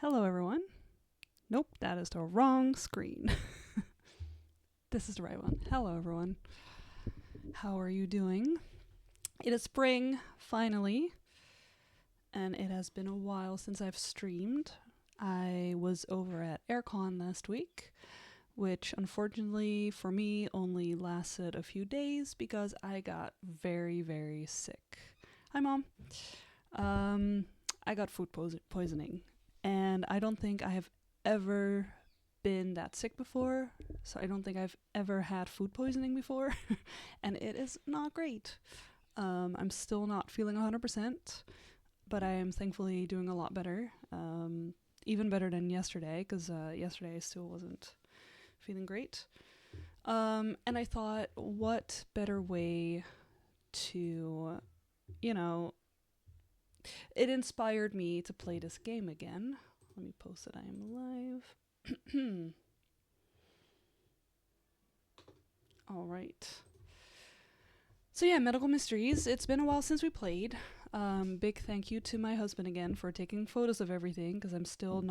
Hello, everyone. Nope, that is the wrong screen. This is the right one. Hello, everyone. How are you doing? It is spring, finally, and it has been a while since I've streamed. I was over at AirCon last week, which unfortunately for me only lasted a few days because I got very, very sick. Hi, Mom. I got food poisoning, and I don't think I have ever been that sick before, so I don't think I've ever had food poisoning before, and it is not great. I'm still not feeling 100%, but I am thankfully doing a lot better, even better than yesterday, because yesterday I still wasn't feeling great. And I thought, what better way to, it inspired me to play this game again. Let me post that I am live. All right. So yeah, Medical Mysteries. It's been a while since we played. Big thank you to my husband again for taking photos of everything, because I'm still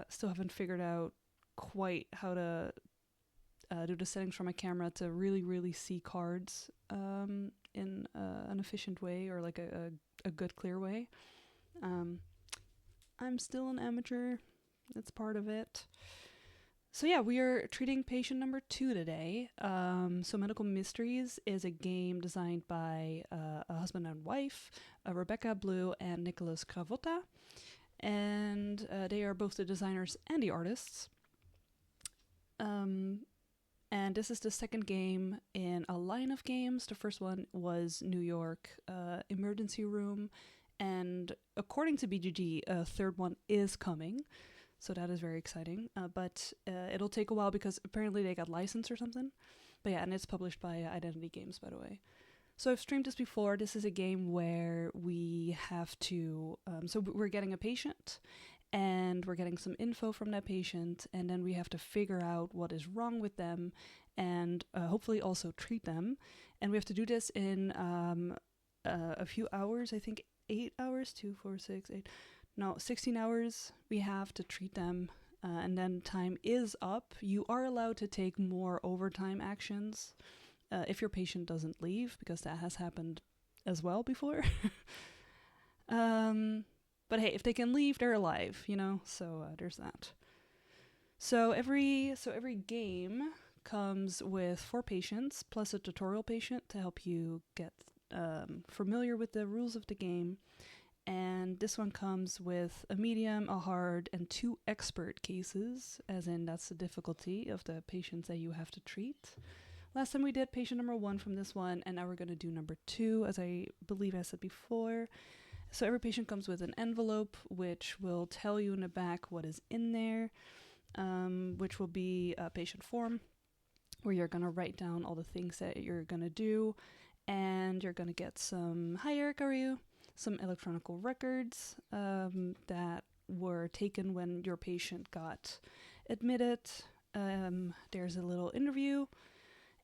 still haven't figured out quite how to do the settings for my camera to really see cards in an efficient way, or like a good clear way. I'm still an amateur. It's part of it. So yeah, we are treating patient number 2 today. So Medical Mysteries is a game designed by a husband and wife, Rebecca Blue and Nicholas Cravota. And they are both the designers and the artists. And this is the second game in a line of games. The first one was New York Emergency Room. And according to BGG, a third one is coming. So that is very exciting. But it'll take a while because apparently they got licensed or something. But yeah, and it's published by Identity Games, by the way. So I've streamed this before. This is a game where we have to... so we're getting a patient, and we're getting some info from that patient, and then we have to figure out what is wrong with them, and hopefully also treat them. And we have to do this in a few hours, I think 8 hours, 2, 4, 6, 8... No, 16 hours we have to treat them, and then time is up. You are allowed to take more overtime actions if your patient doesn't leave, because that has happened as well before. But hey, if they can leave, they're alive, so there's that. So every game comes with 4 patients plus a tutorial patient to help you get familiar with the rules of the game. And this one comes with a medium, a hard, and 2 expert cases, as in that's the difficulty of the patients that you have to treat. Last time we did patient number 1 from this one, and now we're going to do number 2, as I believe I said before. So every patient comes with an envelope, which will tell you in the back what is in there, which will be a patient form, where you're going to write down all the things that you're going to do, and you're going to get some... Hi, Eric, how are you? Some electronic records that were taken when your patient got admitted. There's a little interview,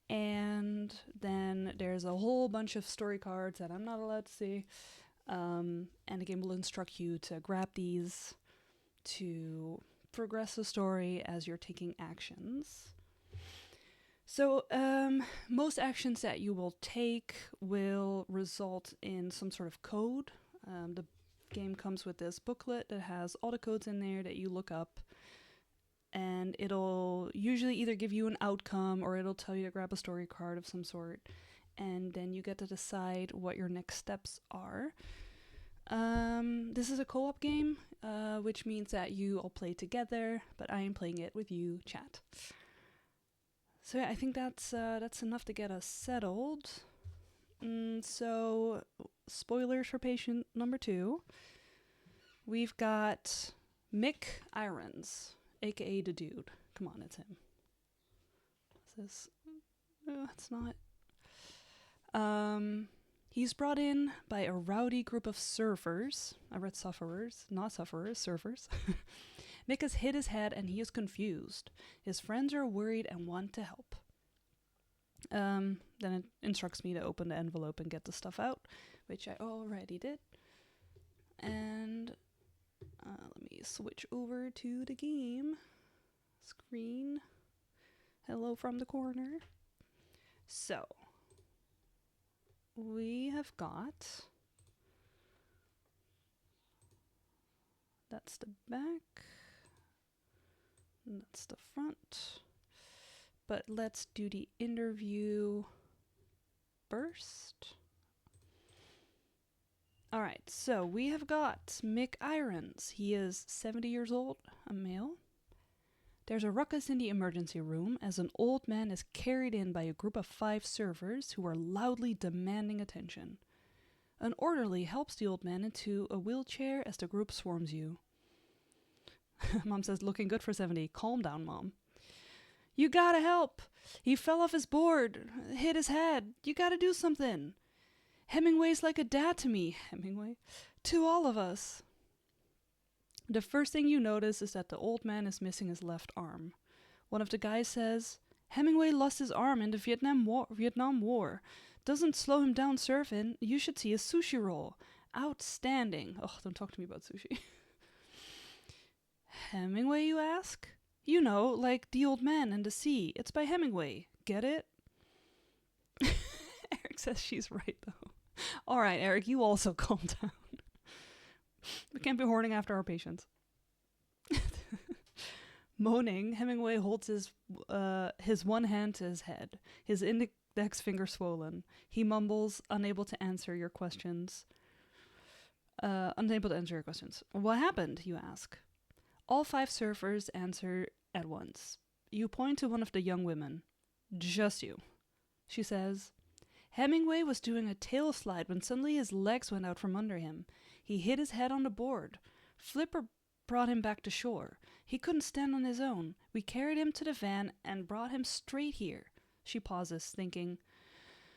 and then there's a whole bunch of story cards that I'm not allowed to see. And the game will instruct you to grab these to progress the story as you're taking actions. So most actions that you will take will result in some sort of code. The game comes with this booklet that has all the codes in there that you look up, and it'll usually either give you an outcome or it'll tell you to grab a story card of some sort, and then you get to decide what your next steps are. This is a co-op game, which means that you all play together, but I am playing it with you, chat. So yeah, I think that's enough to get us settled. So, spoilers for patient number 2. We've got Mick Irons, aka the dude. Come on, it's him. What's this? It's not. He's brought in by a rowdy group of surfers. I read sufferers, not sufferers, surfers. Mick has hit his head and he is confused. His friends are worried and want to help. Then it instructs me to open the envelope and get the stuff out, which I already did. And Let me switch over to the game screen. Hello from the corner. So, we have got... That's the back. That's the front. But let's do the interview first. Alright, so we have got Mick Irons. He is 70 years old, a male. There's a ruckus in the emergency room as an old man is carried in by a group of 5 servers who are loudly demanding attention. An orderly helps the old man into a wheelchair as the group swarms you. Mom says, looking good for 70. Calm down, Mom. You gotta help. He fell off his board, hit his head. You gotta do something. Hemingway's like a dad to me. Hemingway? To all of us. The first thing you notice is that the old man is missing his left arm. One of the guys says, Hemingway lost his arm in the Vietnam War. Doesn't slow him down surfing. You should see his sushi roll. Outstanding. Oh, don't talk to me about sushi. Hemingway, you ask? You know, like The Old Man and the Sea. It's by Hemingway. Get it? Eric says she's right, though. All right, Eric, you also calm down. We can't be horning after our patients. Moaning, Hemingway holds his one hand to his head, his index finger swollen. He mumbles, unable to answer your questions. What happened, you ask? All 5 surfers answer at once. You point to one of the young women. Just you. She says, Hemingway was doing a tail slide when suddenly his legs went out from under him. He hit his head on the board. Flipper brought him back to shore. He couldn't stand on his own. We carried him to the van and brought him straight here. She pauses, thinking,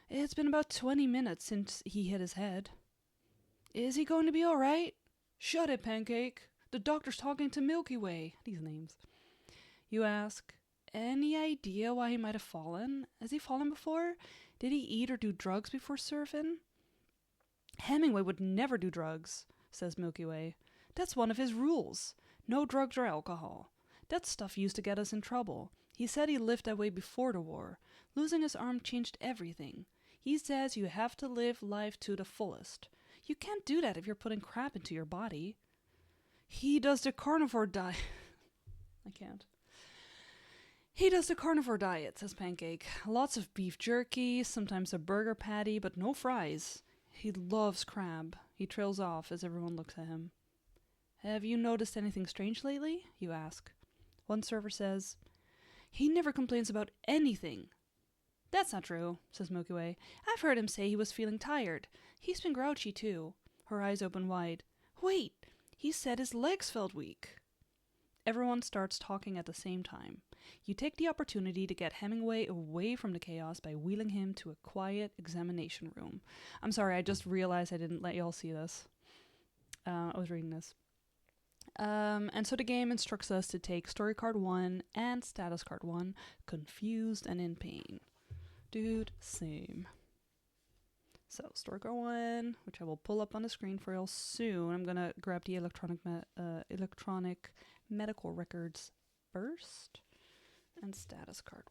it's been about 20 minutes since he hit his head. Is he going to be all right? Shut it, Pancake. The doctor's talking to Milky Way. These names. You ask, any idea why he might have fallen? Has he fallen before? Did he eat or do drugs before surfing? Hemingway would never do drugs, says Milky Way. That's one of his rules. No drugs or alcohol. That stuff used to get us in trouble. He said he lived that way before the war. Losing his arm changed everything. He says you have to live life to the fullest. You can't do that if you're putting crap into your body. He does the carnivore diet. I can't. He does the carnivore diet, says Pancake. Lots of beef jerky, sometimes a burger patty, but no fries. He loves crab. He trails off as everyone looks at him. Have you noticed anything strange lately? You ask. One server says, he never complains about anything. That's not true, says Milky Way. I've heard him say he was feeling tired. He's been grouchy too. Her eyes open wide. Wait, he said his legs felt weak. Everyone starts talking at the same time. You take the opportunity to get Hemingway away from the chaos by wheeling him to a quiet examination room. I'm sorry, I just realized I didn't let y'all see this. I was reading this. And so the game instructs us to take story card 1 and status card 1, confused and in pain. Dude, same. So story card 1, which I will pull up on the screen for y'all soon. I'm gonna grab the electronic medical records first, and status card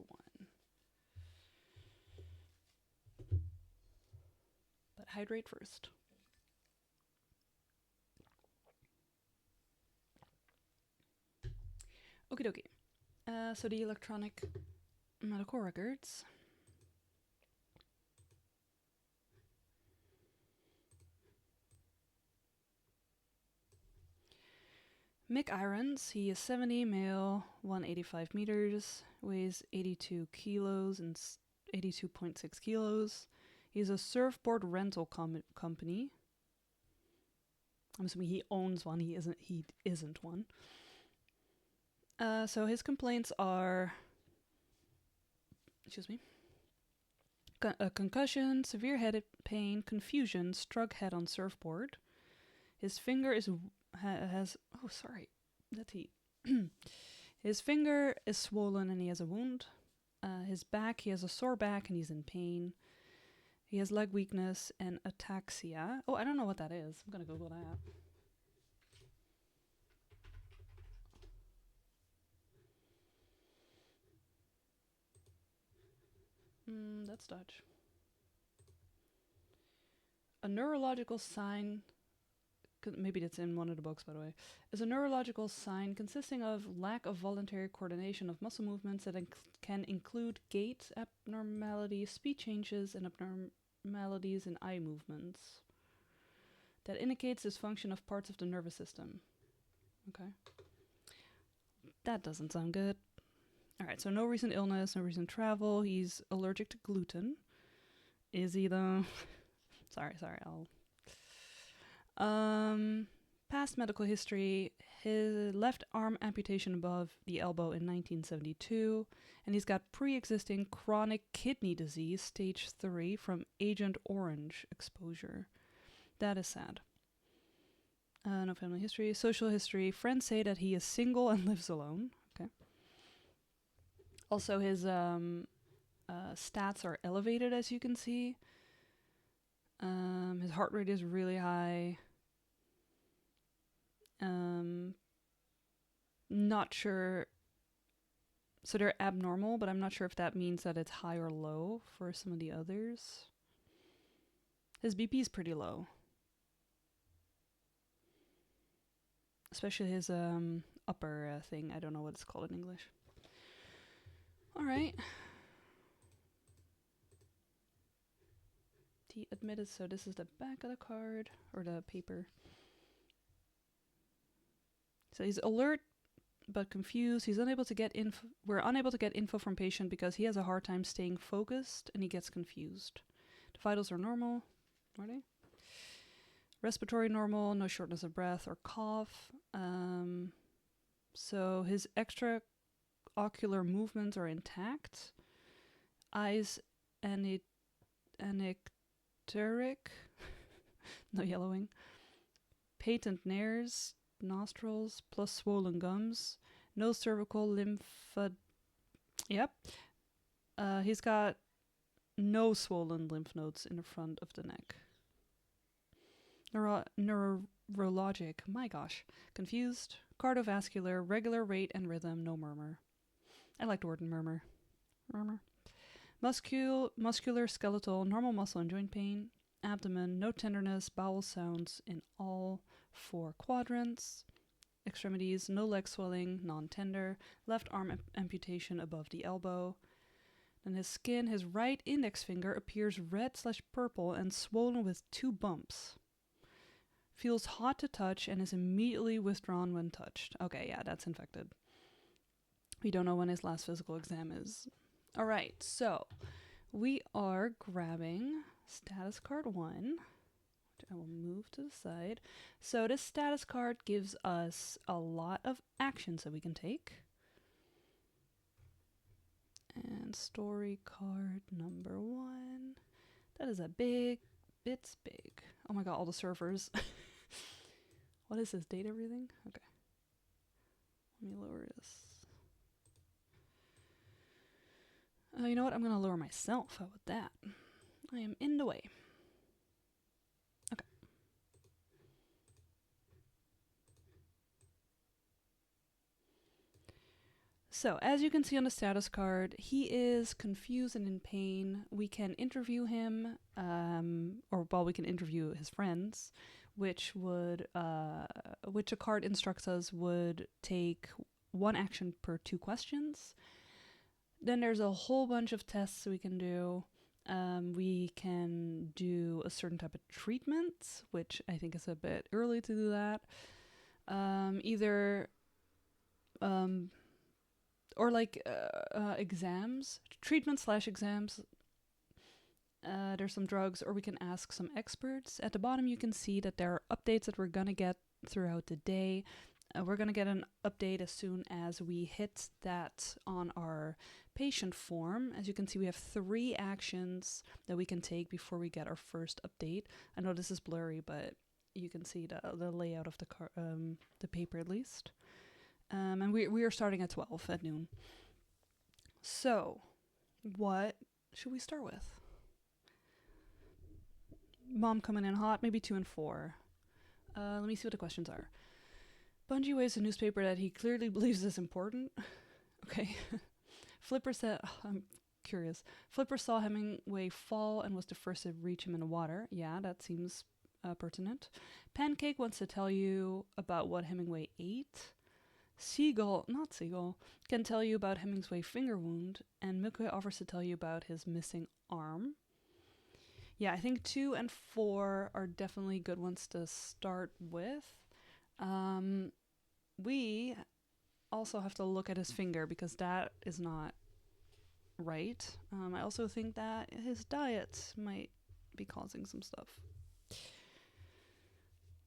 1. But hydrate first. Okie dokie. So the electronic medical records. Mick Irons, he is 70, male, 185 meters, weighs 82 kilos and 82.6 kilos. He's a surfboard rental company. I'm assuming he owns one. He isn't one. So his complaints are, concussion, severe head pain, confusion, struck head on surfboard. His finger his finger is swollen and he has a wound. His back, he has a sore back and he's in pain. He has leg weakness and ataxia. Oh, I don't know what that is. I'm gonna Google that. That's Dutch. A neurological sign, maybe that's in one of the books, by the way, is a neurological sign consisting of lack of voluntary coordination of muscle movements that can include gait abnormalities, speed changes, and abnormalities in eye movements. That indicates dysfunction of parts of the nervous system. Okay. That doesn't sound good. All right, so no recent illness, no recent travel. He's allergic to gluten. Is he though? sorry, past medical history, his left arm amputation above the elbow in 1972, and he's got pre-existing chronic kidney disease, stage 3, from Agent Orange exposure. That is sad. No family history. Social history. Friends say that he is single and lives alone. Okay. Also, his stats are elevated, as you can see. His heart rate is really high. Not sure. So they're abnormal, but I'm not sure if that means that it's high or low for some of the others. His BP is pretty low. Especially his upper thing. I don't know what it's called in English. All right. He admitted, so this is the back of the card, or the paper. So he's alert but confused. He's unable to get info. We're unable to get info from patient because he has a hard time staying focused and he gets confused. The vitals are normal. Are they? Respiratory normal, no shortness of breath or cough. So his extraocular movements are intact. Eyes anicteric, no yellowing. Patent nares, nostrils, plus swollen gums. No cervical lymph. Yep. He's got no swollen lymph nodes in the front of the neck. Neurologic, my gosh. Confused. Cardiovascular, regular rate and rhythm, no murmur. I like the word murmur. Murmur. Muscular, skeletal, normal muscle and joint pain. Abdomen, no tenderness, bowel sounds in all 4 quadrants. Extremities, no leg swelling, non-tender. Left arm amputation above the elbow. And his skin, his right index finger appears red/purple and swollen with 2 bumps. Feels hot to touch and is immediately withdrawn when touched. Okay, yeah, that's infected. We don't know when his last physical exam is. All right, so we are grabbing status card 1. I will move to the side. So this status card gives us a lot of actions that we can take. And story card number 1. That is a big, it's big. Oh my god, all the servers. What is this, date everything? Okay. Let me lower this. You know what? I'm going to lower myself. How about that? I am in the way. Okay. So, as you can see on the status card, he is confused and in pain. We can interview him, we can interview his friends, which a card instructs us would take 1 action per 2 questions. Then there's a whole bunch of tests we can do. We can do a certain type of treatment, which I think is a bit early to do that. Exams, treatment/exams. There's some drugs, or we can ask some experts. At the bottom, you can see that there are updates that we're going to get throughout the day. We're going to get an update as soon as we hit that on our patient form. As you can see, we have 3 actions that we can take before we get our first update. I know this is blurry, but you can see the layout of the paper at least. And we are starting at 12 at noon. So, what should we start with? Mom coming in hot, maybe 2 and 4. Let me see what the questions are. Bungie waves a newspaper that he clearly believes is important. Okay. Flipper said, I'm curious. Flipper saw Hemingway fall and was the first to reach him in the water. Yeah, that seems pertinent. Pancake wants to tell you about what Hemingway ate. Not Seagull, can tell you about Hemingway's finger wound. And Mick offers to tell you about his missing arm. Yeah, I think 2 and 4 are definitely good ones to start with. We also have to look at his finger because that is not right. I also think that his diet might be causing some stuff.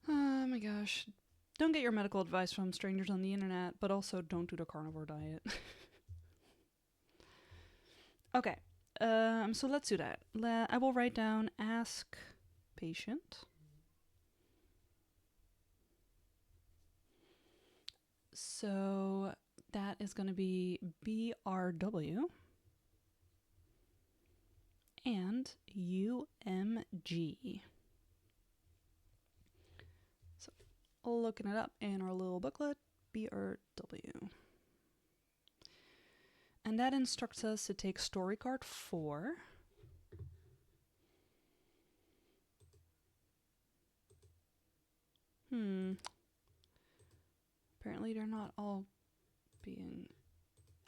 Oh my gosh. Don't get your medical advice from strangers on the internet, but also don't do the carnivore diet. Okay, so let's do that. I will write down ask patient. So that is going to be BRW and UMG. So looking it up in our little booklet, BRW. And that instructs us to take story card 4. Apparently they're not all being...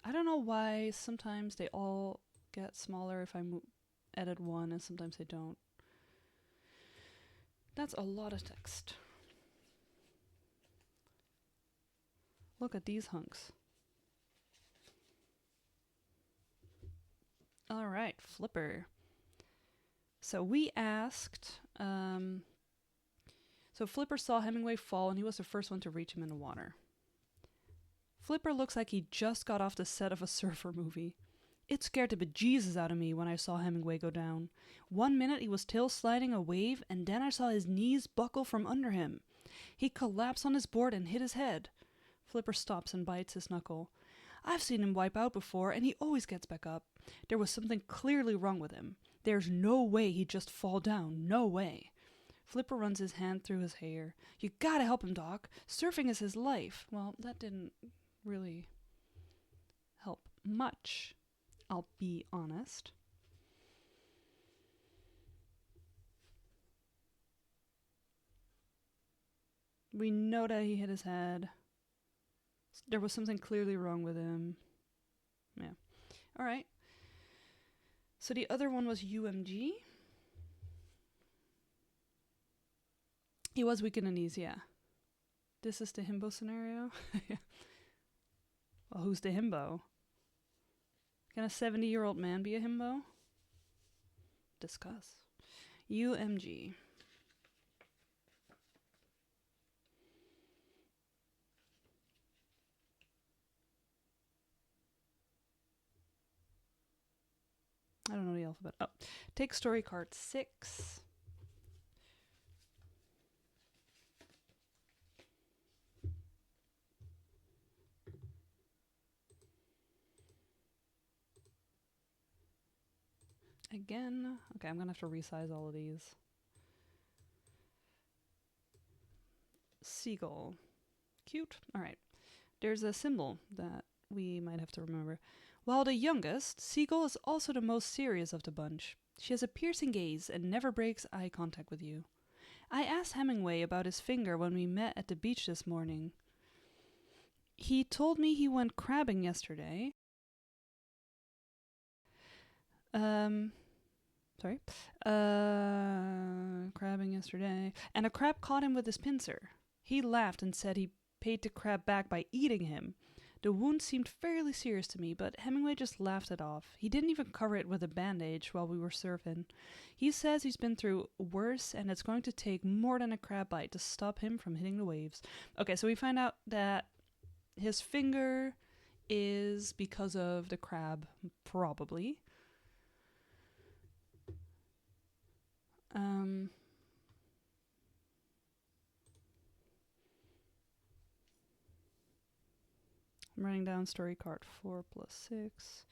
I don't know why sometimes they all get smaller if I edit one and sometimes they don't. That's a lot of text. Look at these hunks. All right, Flipper. So we asked... So Flipper saw Hemingway fall and he was the first one to reach him in the water. Flipper looks like he just got off the set of a surfer movie. It scared the bejesus out of me when I saw Hemingway go down. 1 minute he was tail sliding a wave and then I saw his knees buckle from under him. He collapsed on his board and hit his head. Flipper stops and bites his knuckle. I've seen him wipe out before and he always gets back up. There was something clearly wrong with him. There's no way he'd just fall down. No way. Flipper runs his hand through his hair. You gotta help him, Doc. Surfing is his life. Well, that didn't really help much, I'll be honest. We know that he hit his head. There was something clearly wrong with him. Yeah. All right. So the other one was UMG. He was weak in the knees, yeah. This is the himbo scenario. Well, who's the himbo? Can a 70-year-old man be a himbo? Discuss. UMG. I don't know the alphabet. Oh, take story card 6. Again. Okay, I'm gonna have to resize all of these. Seagull. Cute. All right. There's a symbol that we might have to remember. While the youngest, Seagull is also the most serious of the bunch. She has a piercing gaze and never breaks eye contact with you. I asked Hemingway about his finger when we met at the beach this morning. He told me he went crabbing yesterday. Crabbing yesterday. And a crab caught him with his pincer. He laughed and said he paid the crab back by eating him. The wound seemed fairly serious to me, but Hemingway just laughed it off. He didn't even cover it with a bandage while we were surfing. He says he's been through worse, and it's going to take more than a crab bite to stop him from hitting the waves. Okay, so we find out that his finger is because of the crab, probably. I'm writing down story card 4 plus 6.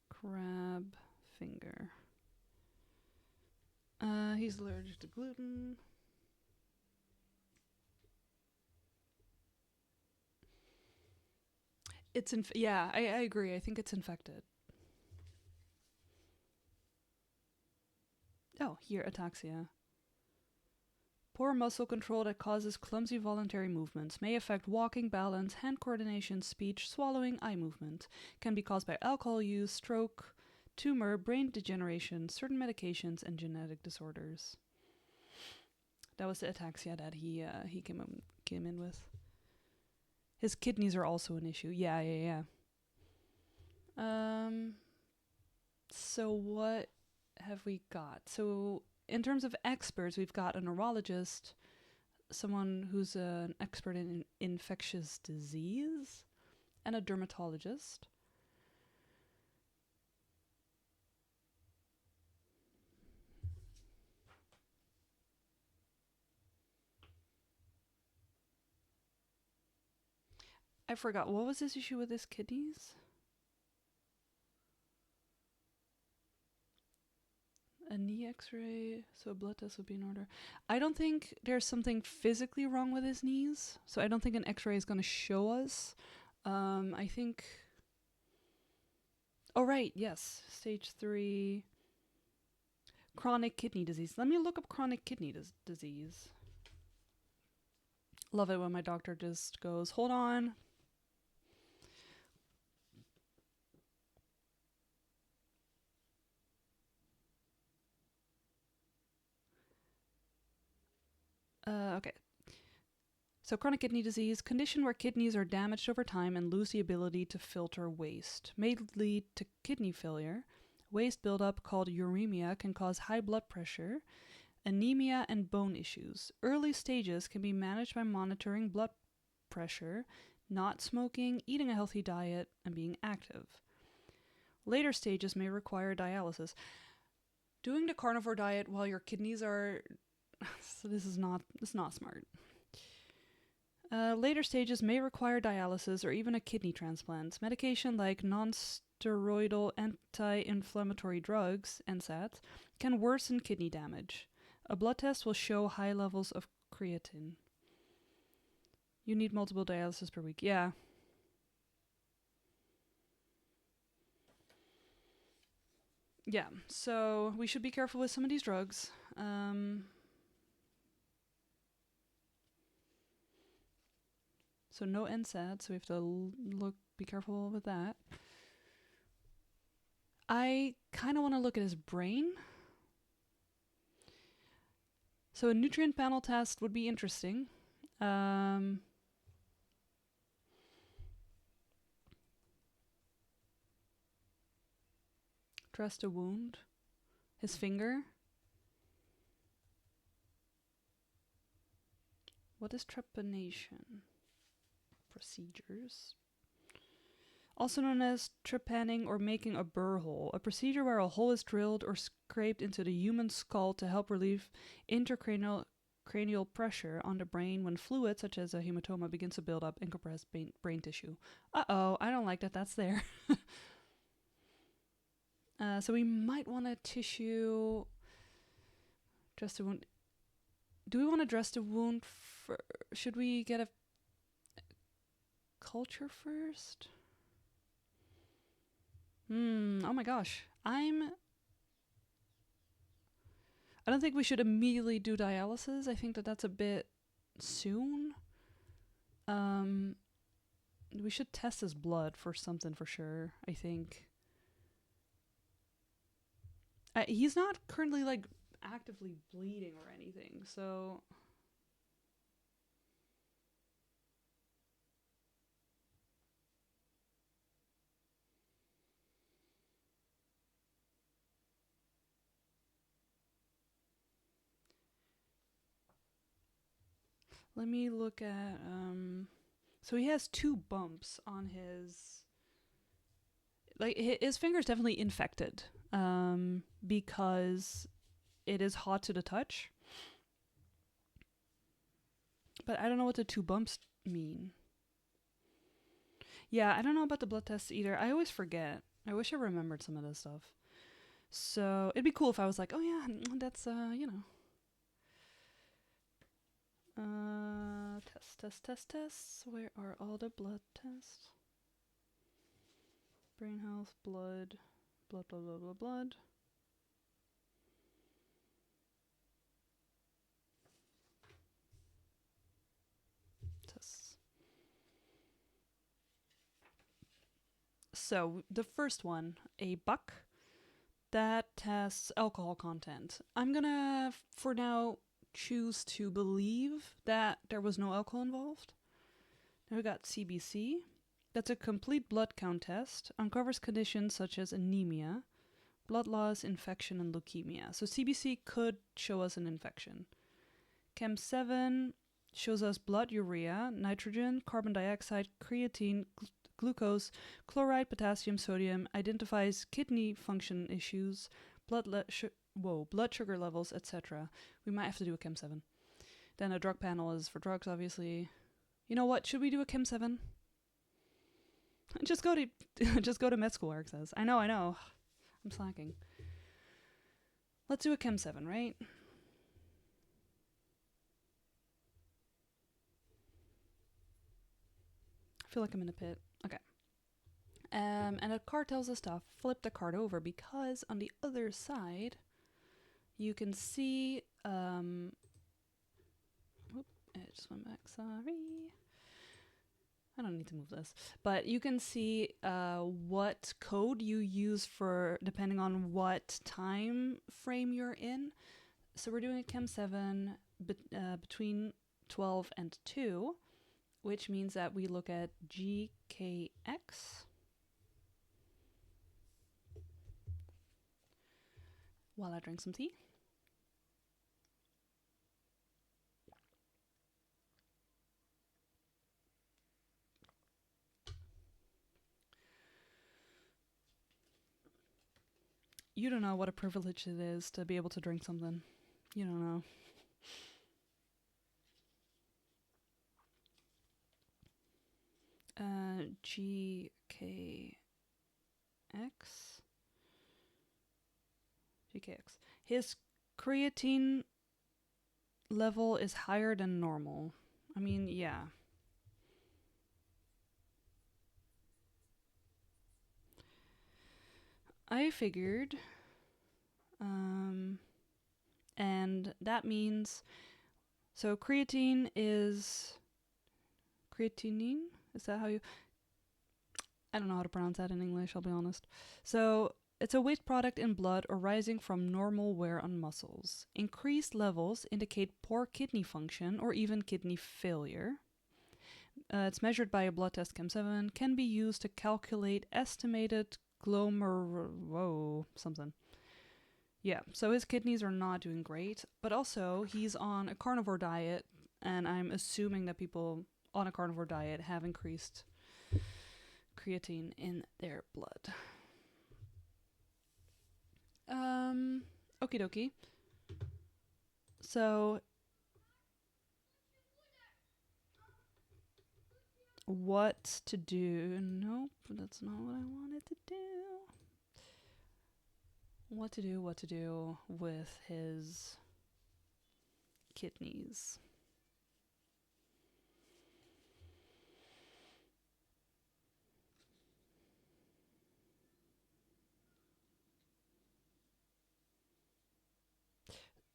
Crab finger. He's allergic to gluten. It's I agree. I think it's infected. Oh, here, ataxia. Poor muscle control that causes clumsy voluntary movements. May affect walking, balance, hand coordination, speech, swallowing, eye movement. Can be caused by alcohol use, stroke, tumor, brain degeneration, certain medications, and genetic disorders. That was the ataxia that he came in with. His kidneys are also an issue. Yeah. So what have we got? So in terms of experts, we've got a neurologist, someone who's an expert in infectious disease, and a dermatologist. I forgot, what was his issue with his kidneys? A knee x-ray, so a blood test would be in order. I don't think there's something physically wrong with his knees, so I don't think an x-ray is going to show us. I think... Oh, right, yes. Stage 3. Chronic kidney disease. Let me look up chronic kidney disease. Love it when my doctor just goes, hold on. Okay. So chronic kidney disease, condition where kidneys are damaged over time and lose the ability to filter waste. May lead to kidney failure. Waste buildup called uremia can cause high blood pressure, anemia, and bone issues. Early stages can be managed by monitoring blood pressure, not smoking, eating a healthy diet, and being active. Later stages may require dialysis. Doing the carnivore diet while your kidneys are... So this is not smart. Later stages may require dialysis or even a kidney transplant. Medication like non-steroidal anti-inflammatory drugs, NSAIDs, can worsen kidney damage. A blood test will show high levels of creatine. You need multiple dialysis per week. Yeah. Yeah, so we should be careful with some of these drugs. So no NSAID, so we have to be careful with that. I kind of want to look at his brain. So a nutrient panel test would be interesting. Dressed a wound. His finger. What is trepanation? Procedures. Also known as trepanning or making a burr hole, a procedure where a hole is drilled or scraped into the human skull to help relieve intracranial pressure on the brain when fluid, such as a hematoma, begins to build up and compress brain tissue. Uh-oh, I don't like that that's there. So we might want to tissue... Dress the wound. Do we want to dress the wound? Should we get a culture first? Oh my gosh. I don't think we should immediately do dialysis. I think that's a bit soon. We should test his blood for something for sure, I think. He's not currently like actively bleeding or anything, so... Let me look at, so he has 2 bumps on his, like, his finger is definitely infected, because it is hot to the touch. But I don't know what the 2 bumps mean. Yeah, I don't know about the blood tests either. I always forget. I wish I remembered some of this stuff. So it'd be cool if I was like, oh yeah, that's, you know. Tests. Where are all the blood tests? Brain health, blood. So the first one, a buck that tests alcohol content. I'm gonna, for now, choose to believe that there was no alcohol involved. Then we got CBC. That's a complete blood count test. Uncovers conditions such as anemia, blood loss, infection, and leukemia. So CBC could show us an infection. Chem 7 shows us blood urea, nitrogen, carbon dioxide, creatine, glucose, chloride, potassium, sodium, identifies kidney function issues, blood sugar levels, etc. We might have to do a Chem 7. Then a drug panel is for drugs, obviously. You know what? Should we do a Chem 7? Just go to med school, Eric says. I know. I'm slacking. Let's do a Chem 7, right? I feel like I'm in a pit. Okay. And a card tells us to flip the card over because on the other side, you can see. It just went back. Sorry. I don't need to move this. But you can see what code you use for depending on what time frame you're in. So we're doing a Chem 7 between 12 and 2, which means that we look at GKX. While I drink some tea. You don't know what a privilege it is to be able to drink something. You don't know. GKX. His creatine level is higher than normal. I mean, yeah. I figured, and that means, so creatinine? Is that how you, I don't know how to pronounce that in English, I'll be honest. So it's a waste product in blood arising from normal wear on muscles. Increased levels indicate poor kidney function or even kidney failure. It's measured by a blood test Chem 7, can be used to calculate estimated something. Yeah, so his kidneys are not doing great, but also he's on a carnivore diet, and I'm assuming that people on a carnivore diet have increased creatine in their blood. Okie dokie. So what to do? Nope, that's not what I wanted to do. What to do with his kidneys.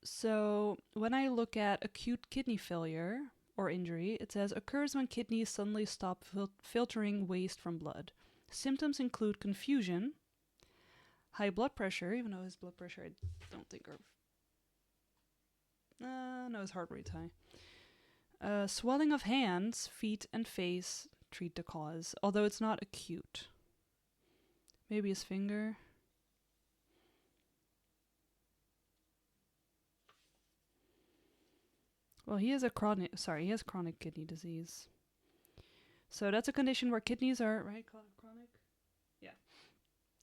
So when I look at acute kidney failure or injury, it says occurs when kidneys suddenly stop filtering waste from blood. Symptoms include confusion, high blood pressure, even though his blood pressure I don't think no, his heart rate's high. Swelling of hands, feet, and face treat the cause, although it's not acute. Maybe his finger. Well, he has chronic kidney disease. So that's a condition where kidneys are, right? Chronic? Yeah.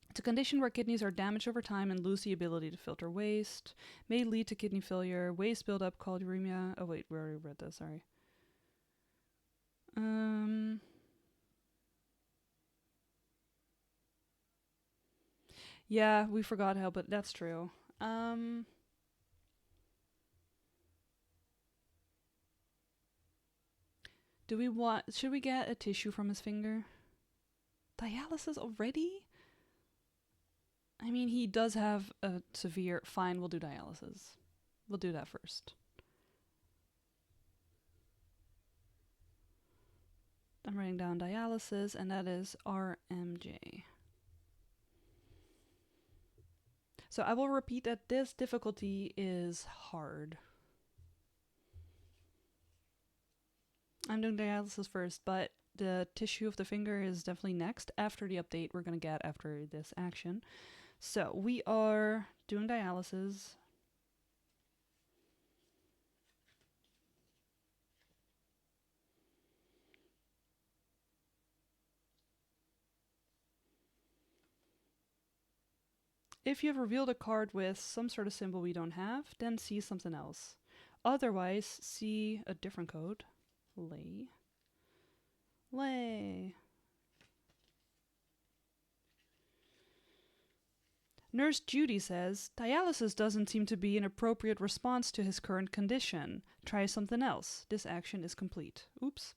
It's a condition where kidneys are damaged over time and lose the ability to filter waste. May lead to kidney failure, waste buildup called uremia. Oh wait, we already read this, sorry. Yeah, we forgot how, but that's true. Should we get a tissue from his finger? Dialysis already? I mean, he does have a severe, fine, we'll do dialysis. We'll do that first. I'm writing down dialysis, and that is RMJ. So I will repeat that this difficulty is hard. I'm doing dialysis first, but the tissue of the finger is definitely next after the update we're going to get after this action. So we are doing dialysis. If you have revealed a card with some sort of symbol we don't have, then see something else. Otherwise, see a different code. Lay. Nurse Judy says, dialysis doesn't seem to be an appropriate response to his current condition. Try something else. This action is complete. Oops.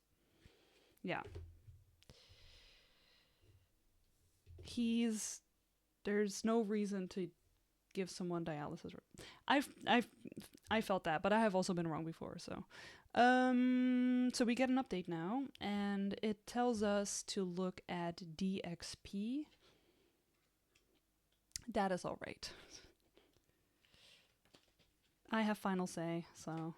Yeah. There's no reason to give someone dialysis. I felt that, but I have also been wrong before, so. So we get an update now, and it tells us to look at DXP. That is all right. I have final say, so.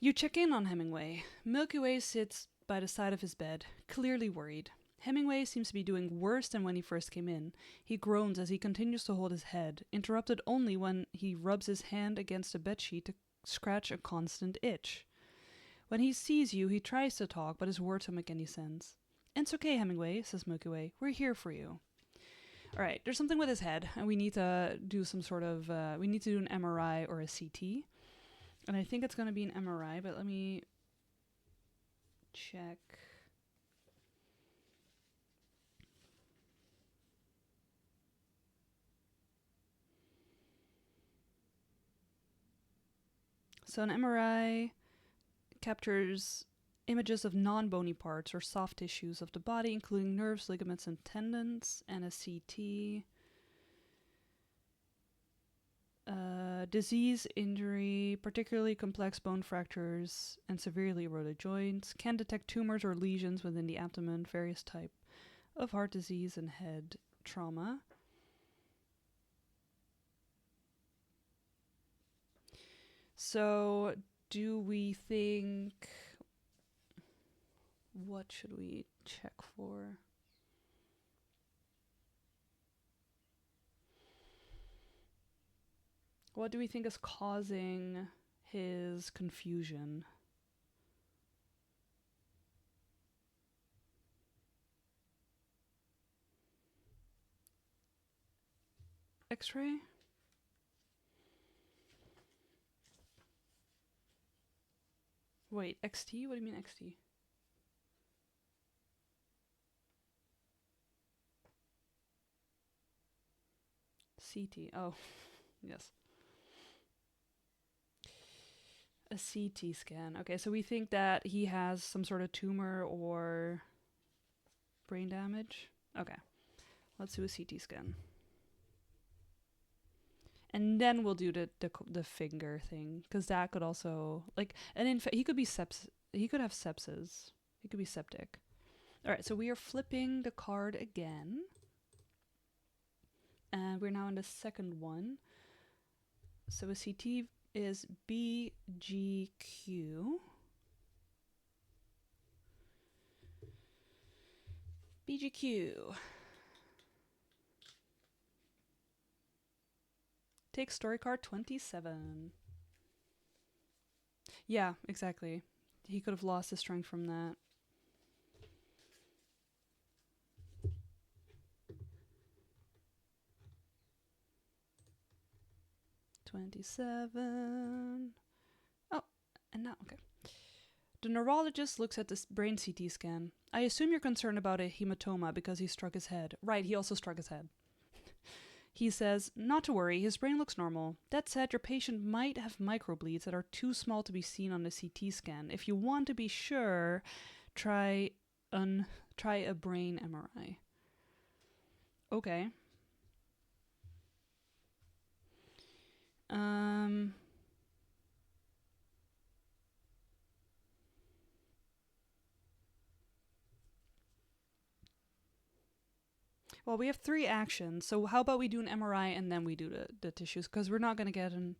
You check in on Hemingway. Milky Way sits by the side of his bed, clearly worried. Hemingway seems to be doing worse than when he first came in. He groans as he continues to hold his head, interrupted only when he rubs his hand against the bedsheet to scratch a constant itch. When he sees you, he tries to talk, but his words don't make any sense. "It's okay, Hemingway," says Milky Way. "We're here for you." Alright, there's something with his head, and we need to do some sort of, we need to do an MRI or a CT. And I think it's going to be an MRI, but let me check. So an MRI captures images of non-bony parts or soft tissues of the body, including nerves, ligaments, and tendons, and a CT. Disease, injury, particularly complex bone fractures, and severely eroded joints. Can detect tumors or lesions within the abdomen, various type of heart disease, and head trauma. So, do we think... What should we check for? What do we think is causing his confusion? X-ray? Wait, XT? What do you mean XT? CT. Oh, yes. A CT scan. Okay, so we think that he has some sort of tumor or brain damage. Okay, let's do a CT scan. And then we'll do the finger thing, because that could also, like, he could be he could have sepsis. He could be septic. All right, so we are flipping the card again. And we're now on the second one. So a CT is BGQ. BGQ. Take story card 27. Yeah, exactly. He could have lost his strength from that. $27. Oh, and now, okay. The neurologist looks at this brain CT scan. I assume you're concerned about a hematoma because he struck his head. Right, he also struck his head. He says, not to worry, his brain looks normal. That said, your patient might have microbleeds that are too small to be seen on the CT scan. If you want to be sure, try a brain MRI. Okay. Well, we have 3 actions, so how about we do an MRI and then we do the tissues? Because we're not going to get an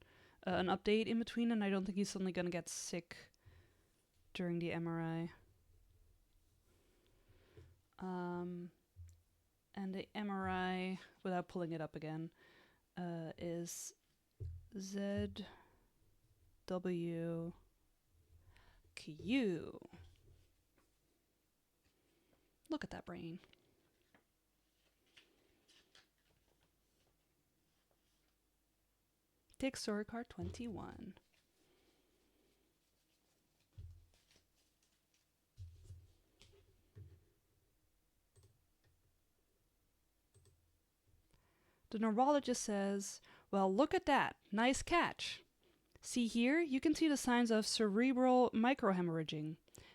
update in between, and I don't think he's suddenly going to get sick during the MRI. And the MRI, without pulling it up again, is ZWQ. Look at that brain. Take story card 21. The neurologist says, well, look at that. Nice catch. See here, you can see the signs of cerebral microhemorrhaging.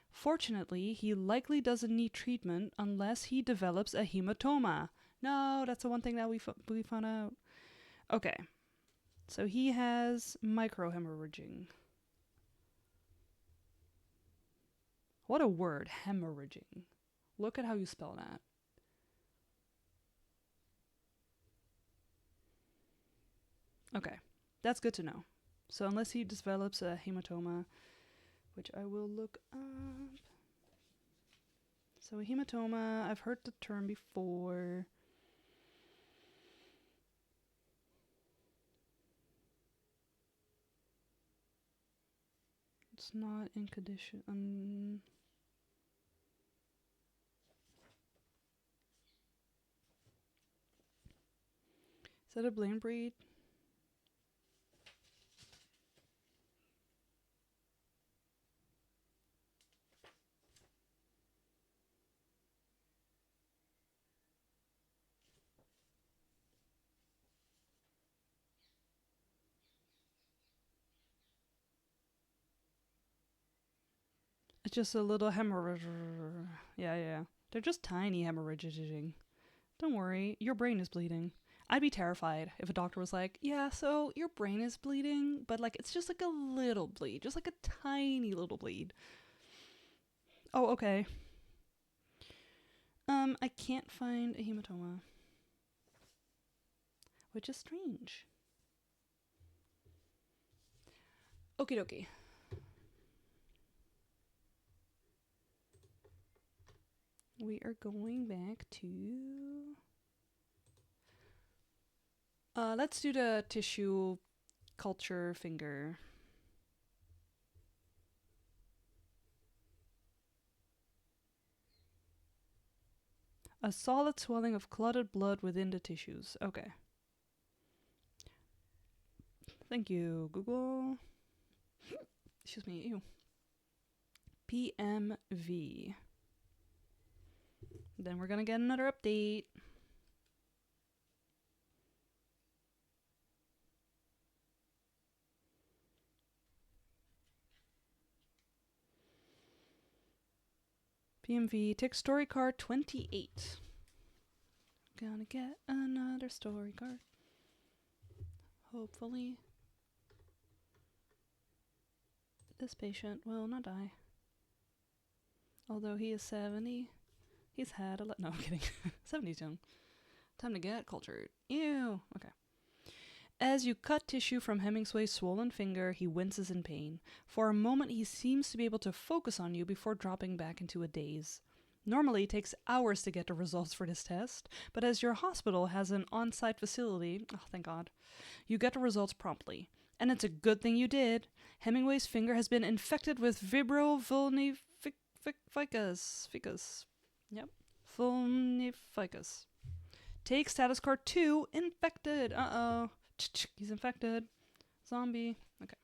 Fortunately, he likely doesn't need treatment unless he develops a hematoma. No, that's the one thing that we found out. Okay, so he has microhemorrhaging. What a word, hemorrhaging. Look at how you spell that. Okay, that's good to know. So unless he develops a hematoma, which I will look up. So a hematoma, I've heard the term before. It's not in condition. Is that a brain bleed? It's just a little hemorrhage. Yeah. They're just tiny hemorrhaging. Don't worry, your brain is bleeding. I'd be terrified if a doctor was like, yeah, so your brain is bleeding, but like it's just like a little bleed, just like a tiny little bleed. Oh, okay. I can't find a hematoma, which is strange. Okie dokie. We are going back to... let's do the tissue culture finger. A solid swelling of clotted blood within the tissues. Okay. Thank you, Google. Excuse me, ew. PMV. Then we're gonna get another update. PMV, take story card 28. Gonna get another story card. Hopefully, this patient will not die. Although he is 70, he's had a lot. No, I'm kidding. 70's young. Time to get cultured. Ew. Okay. As you cut tissue from Hemingway's swollen finger, he winces in pain. For a moment, he seems to be able to focus on you before dropping back into a daze. Normally, it takes hours to get the results for this test, but as your hospital has an on-site facility, oh, thank God, you get the results promptly. And it's a good thing you did. Hemingway's finger has been infected with Vibrio vulnificus. Yep. Vulnificus. Take status card 2, infected. Uh-oh. He's infected. Zombie. Okay.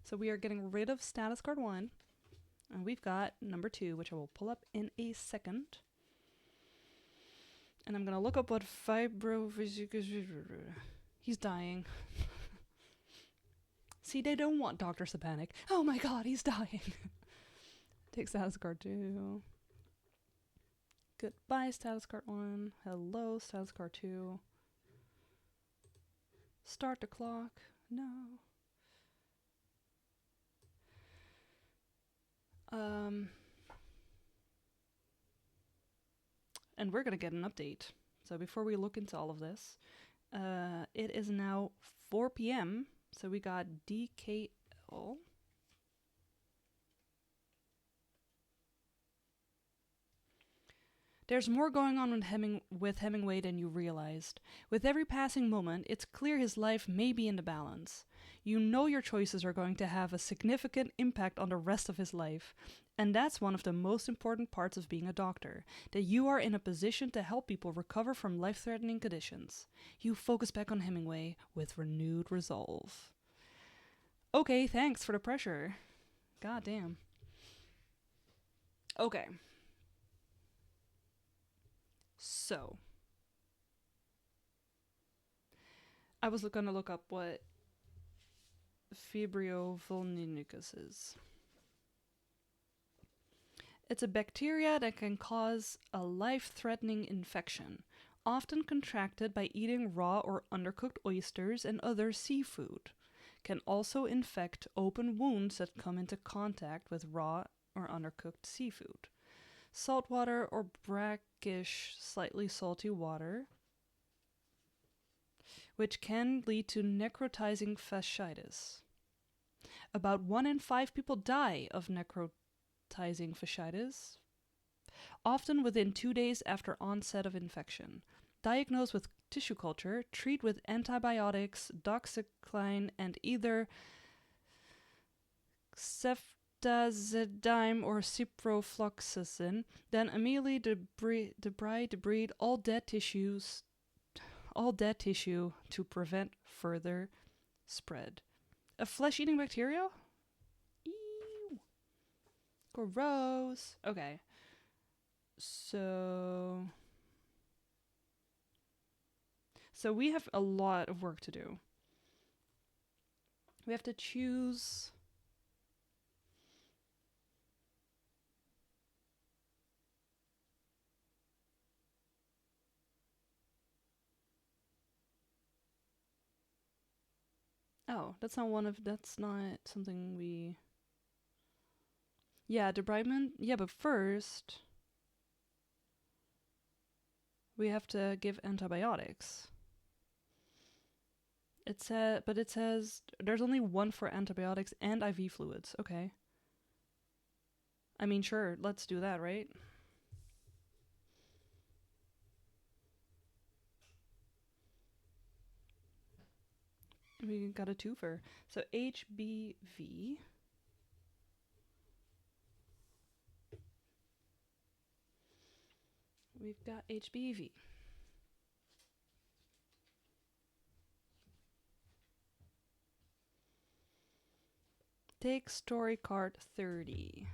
So we are getting rid of status card 1. And we've got number 2, which I will pull up in a second. And I'm going to look up what he's dying. See, they don't want doctors to panic. Oh my God, he's dying. Take status card 2. Goodbye, status card 1. Hello, status card 2. Start the clock. No. And we're going to get an update So before we look into all of this, it is now 4 p.m. So we got DKL. There's more going on with Hemingway than you realized. With every passing moment, it's clear his life may be in the balance. You know your choices are going to have a significant impact on the rest of his life. And that's one of the most important parts of being a doctor, that you are in a position to help people recover from life-threatening conditions. You focus back on Hemingway with renewed resolve. Okay, thanks for the pressure. God damn. Okay. So, I was going to look up what Fibrio vulninicus is. It's a bacteria that can cause a life-threatening infection, often contracted by eating raw or undercooked oysters and other seafood. Can also infect open wounds that come into contact with raw or undercooked seafood. Saltwater or brackish, slightly salty water, which can lead to necrotizing fasciitis. About 1 in 5 people die of necrotizing fasciitis, often within 2 days after onset of infection. Diagnosed with tissue culture, treat with antibiotics, doxycycline, and either ceftazidime or ciprofloxacin, then immediately debride all dead tissue to prevent further spread. A flesh-eating bacteria? Ew. Gross. Okay. So we have a lot of work to do. We have to choose Oh, that's not something we... Yeah, debridement. Yeah, but first we have to give antibiotics. It says there's only one for antibiotics and IV fluids. Okay. I mean, sure, let's do that, right? We got a twofer. So HBV. We've got HBV. Take story card 30.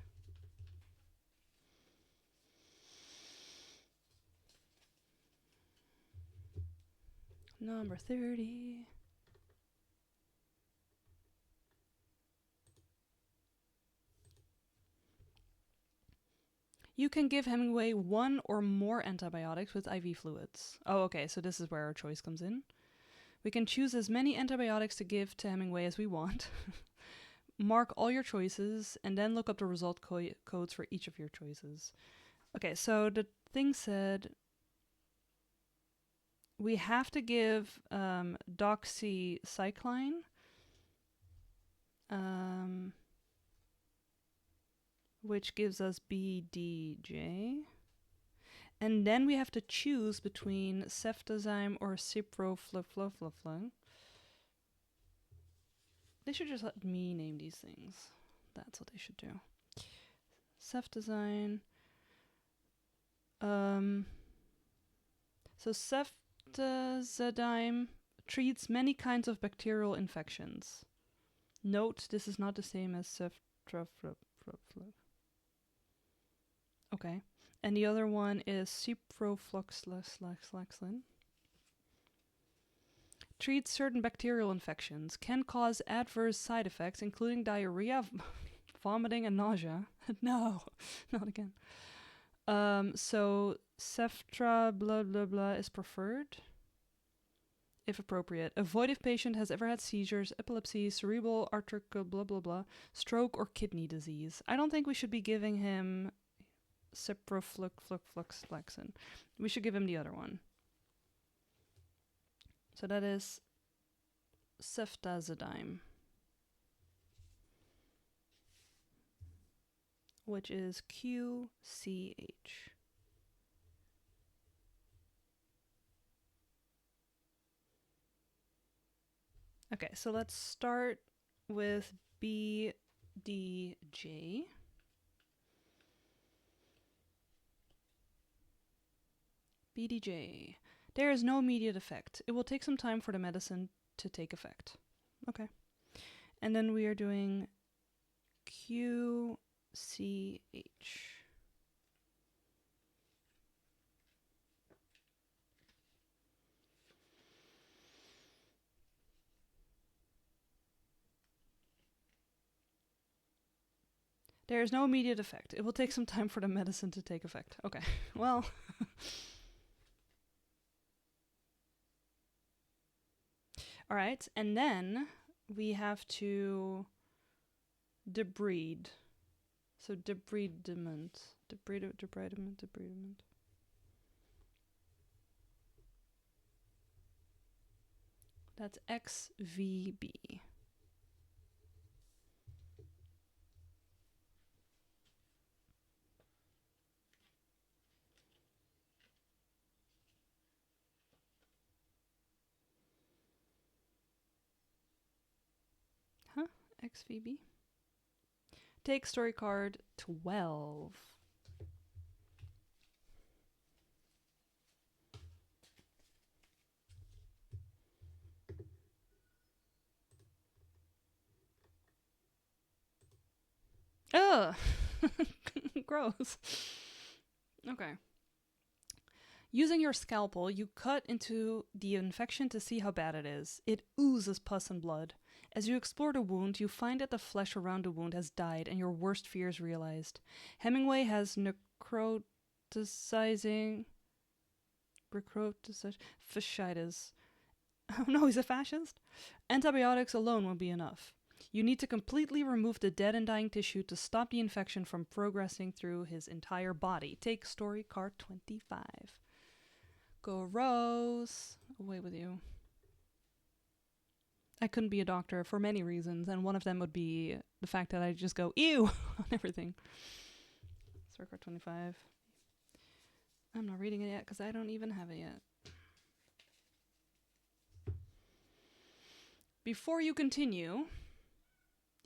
Number 30. You can give Hemingway 1 or more antibiotics with IV fluids. Oh, okay, so this is where our choice comes in. We can choose as many antibiotics to give to Hemingway as we want. Mark all your choices, and then look up the result codes for each of your choices. Okay, so the thing said we have to give doxycycline, which gives us BDJ. And then we have to choose between ceftazime or ciprofloxacin. They should just let me name these things. That's what they should do. Ceftazine. So ceftazidime treats many kinds of bacterial infections. Note, this is not the same as ceftazidime. Okay. And the other one is ciprofloxacin. Treats certain bacterial infections, can cause adverse side effects, including diarrhea, vomiting, and nausea. No, not again. So Ceftra blah blah blah is preferred, if appropriate. Avoid if patient has ever had seizures, epilepsy, cerebral arterial blah blah blah, stroke, or kidney disease. I don't think we should be giving him ciprofloxacin. We should give him the other one. So that is ceftazidime, which is QCH. Okay, so let's start with BDJ. BDJ. There is no immediate effect. It will take some time for the medicine to take effect. Okay. And then we are doing QCH. There is no immediate effect. It will take some time for the medicine to take effect. Okay, well. All right, and then we have to debride. So debridement. Debridement. That's XVB. Huh? XVB? Take story card 12. Ugh! Gross. Okay. Using your scalpel, you cut into the infection to see how bad it is. It oozes pus and blood. As you explore the wound, you find that the flesh around the wound has died and your worst fears realized. Hemingway has necroticizing fasciitis. Oh no, he's a fascist? Antibiotics alone won't be enough. You need to completely remove the dead and dying tissue to stop the infection from progressing through his entire body. Take story card 25. Go Rose. Away with you. I couldn't be a doctor for many reasons, and one of them would be the fact that I just go, ew, on everything. Story card 25. I'm not reading it yet because I don't even have it yet. Before you continue,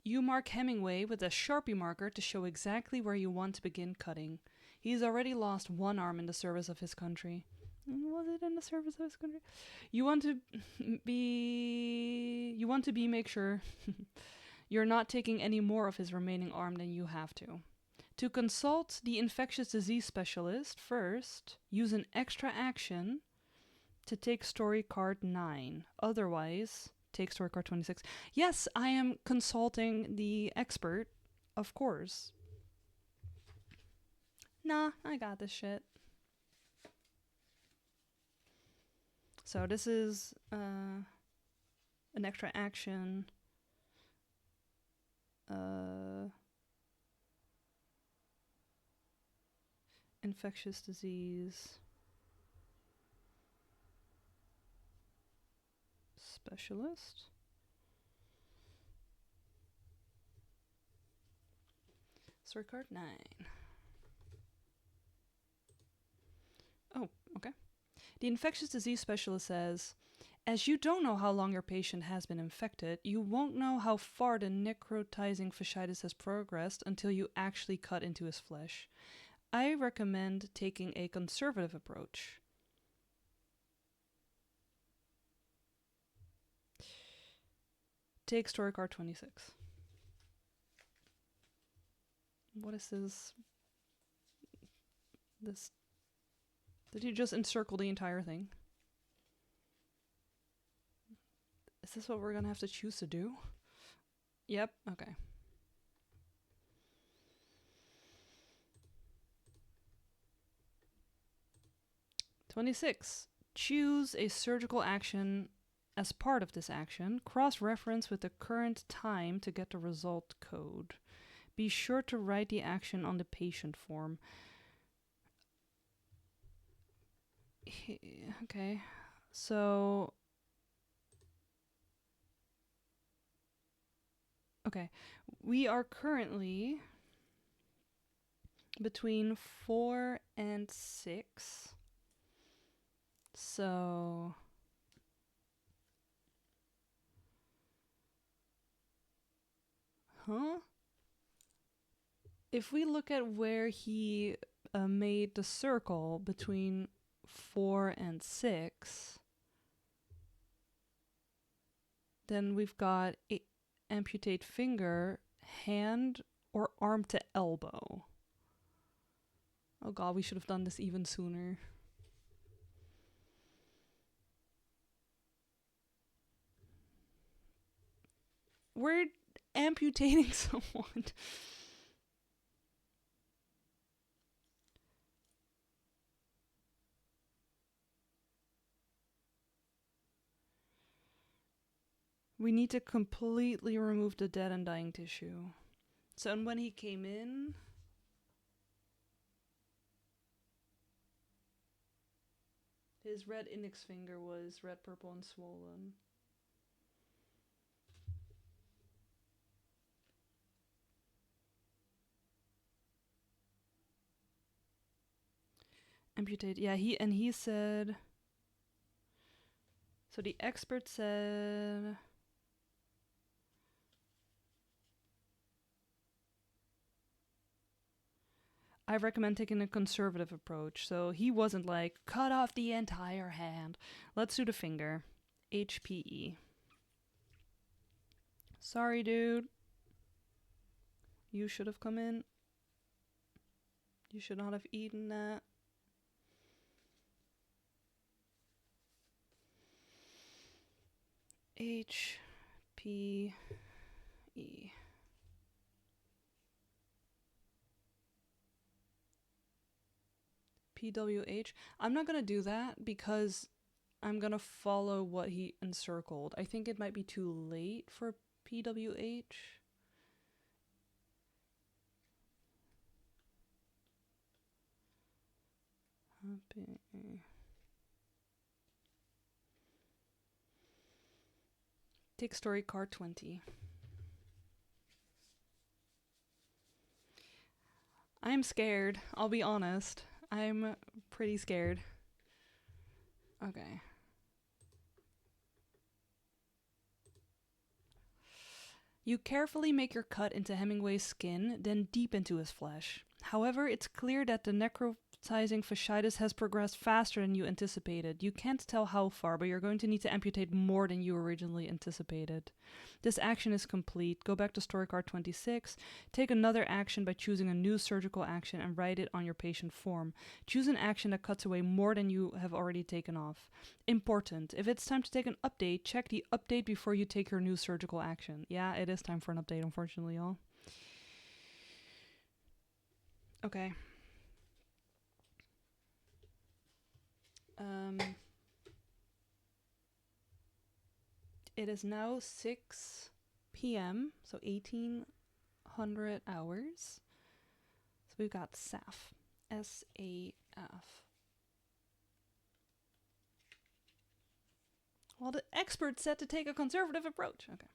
you mark Hemingway with a Sharpie marker to show exactly where you want to begin cutting. He's already lost one arm in the service of his country. Was it in the service of his country? You want to make sure you're not taking any more of his remaining arm than you have to. To consult the infectious disease specialist, first, use an extra action to take story card 9. Otherwise, take story card 26. Yes, I am consulting the expert, of course. Nah, I got this shit. So this is an extra action. Infectious disease specialist. Story card 9. Oh, okay. The infectious disease specialist says, as you don't know how long your patient has been infected, you won't know how far the necrotizing fasciitis has progressed until you actually cut into his flesh. I recommend taking a conservative approach. Take story card 26. What is this? Did you just encircle the entire thing? Is this what we're gonna have to choose to do? Yep, okay. (26) Choose a surgical action as part of this action. Cross-reference with the current time to get the result code. Be sure to write the action on the patient form. Okay, so Okay. We are currently between 4 and 6. So if we look at where he made the circle between 4 and 6, then we've got amputate finger, hand, or arm to elbow. Oh god, we should have done this even sooner. We're amputating someone. We need to completely remove the dead and dying tissue. So, and when he came in, his red index finger was red, purple, and swollen. Amputate. Yeah, he said. So the expert said. I recommend taking a conservative approach. So he wasn't like, cut off the entire hand. Let's do the finger. HPE. Sorry, dude. You should have come in. You should not have eaten that. HPE. PWH. I'm not going to do that because I'm going to follow what he encircled. I think it might be too late for PWH. Take story card 20. I'm scared. I'll be honest. I'm pretty scared. Okay. You carefully make your cut into Hemingway's skin, then deep into his flesh. However, it's clear that the necrotizing fasciitis has progressed faster than you anticipated. You can't tell how far, but you're going to need to amputate more than you originally anticipated. This action is complete. Go back to story card 26. Take another action by choosing a new surgical action and write it on your patient form. Choose an action that cuts away more than you have already taken off. Important. If it's time to take an update, check the update before you take your new surgical action. Yeah, it is time for an update, unfortunately, y'all. Okay. It is now 6 p.m., so 1800 hours. So we've got SAF. S-A-F. Well, the expert said to take a conservative approach. Okay.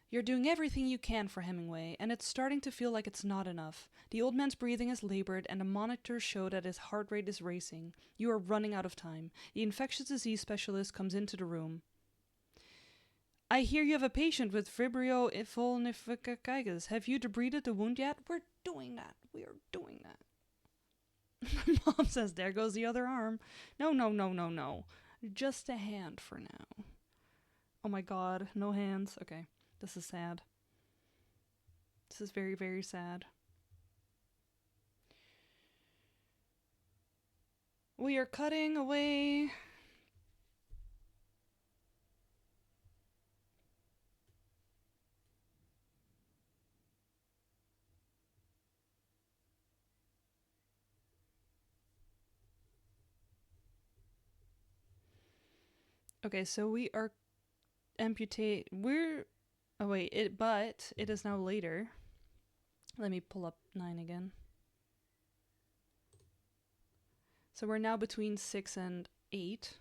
You're doing everything you can for Hemingway, and it's starting to feel like it's not enough. The old man's breathing is labored, and the monitors show that his heart rate is racing. You are running out of time. The infectious disease specialist comes into the room. I hear you have a patient with Vibrio vulnificatus. Have you debrided the wound yet? We're doing that. We are doing that. Mom says, there goes the other arm. No. Just a hand for now. Oh my god, no hands. Okay. This is sad. This is very, very sad. We are cutting away. Okay, so we are amputate. But it is now later. Let me pull up 9 again. So we're now between 6 and 8.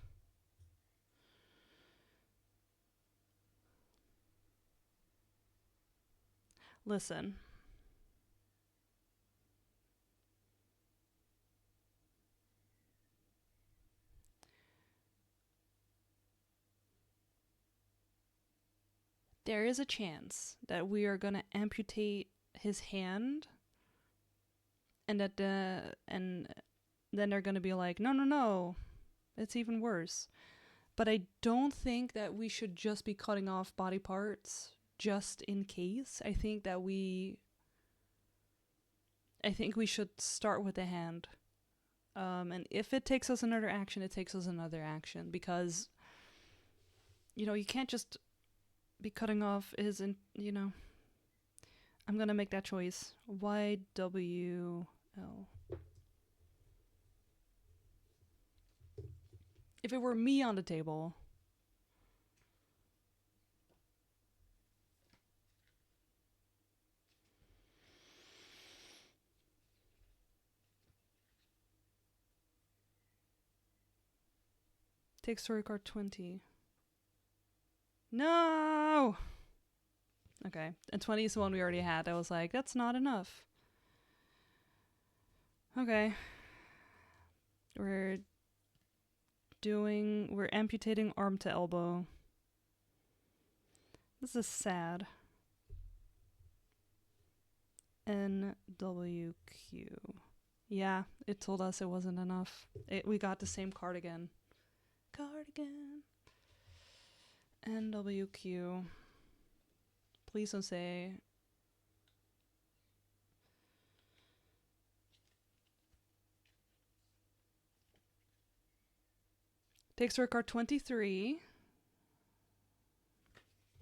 Listen. There is a chance that we are going to amputate his hand, and and then they're going to be like, no, no, no, it's even worse. But I don't think that we should just be cutting off body parts just in case. I think we should start with the hand. And if it takes us another action, it takes us another action, because you can't just be cutting off his, I'm gonna make that choice. YWL. If it were me on the table, take story card 20. No! Okay, and 20 is the one we already had. I was like, that's not enough. Okay. We're amputating arm to elbow. This is sad. NWQ. Yeah, it told us it wasn't enough. We got the same cardigan. NWQ. Please don't say. Take story card 23.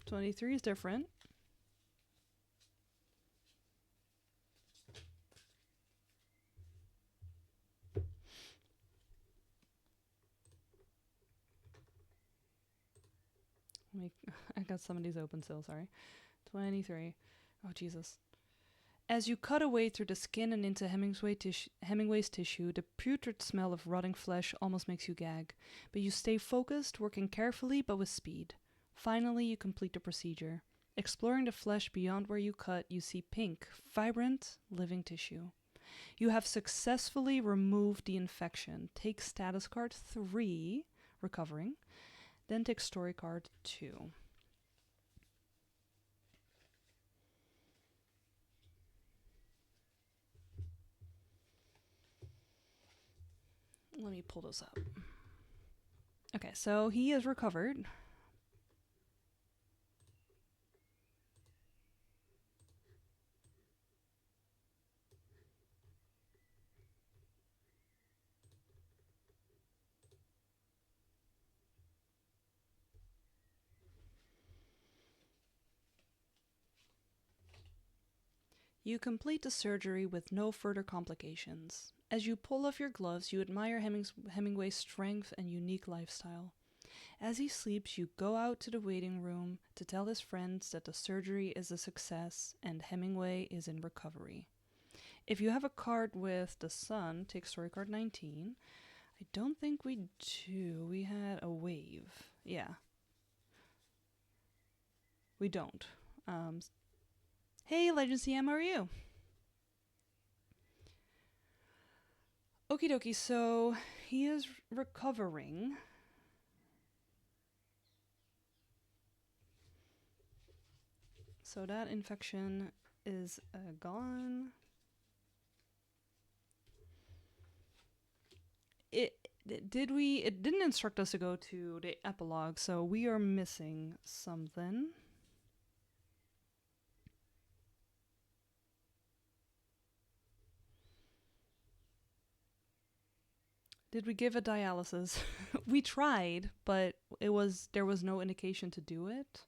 23 is different. I got some of these open still, sorry. 23. Oh, Jesus. As you cut away through the skin and into Hemingway's tissue, the putrid smell of rotting flesh almost makes you gag. But you stay focused, working carefully but with speed. Finally, you complete the procedure. Exploring the flesh beyond where you cut, you see pink, vibrant, living tissue. You have successfully removed the infection. Take status card 3, recovering. Then take story card 2. Let me pull this up. Okay, so he is recovered. You complete the surgery with no further complications. As you pull off your gloves, you admire Hemingway's strength and unique lifestyle. As he sleeps, you go out to the waiting room to tell his friends that the surgery is a success and Hemingway is in recovery. If you have a card with the sun, take story card 19. I don't think we do. We had a wave. Yeah. We don't. Hey, Legend CM, how are you? Okie dokie, so he is recovering. So that infection is gone. It didn't instruct us to go to the epilogue, so we are missing something. Did we give a dialysis? We tried, but there was no indication to do it.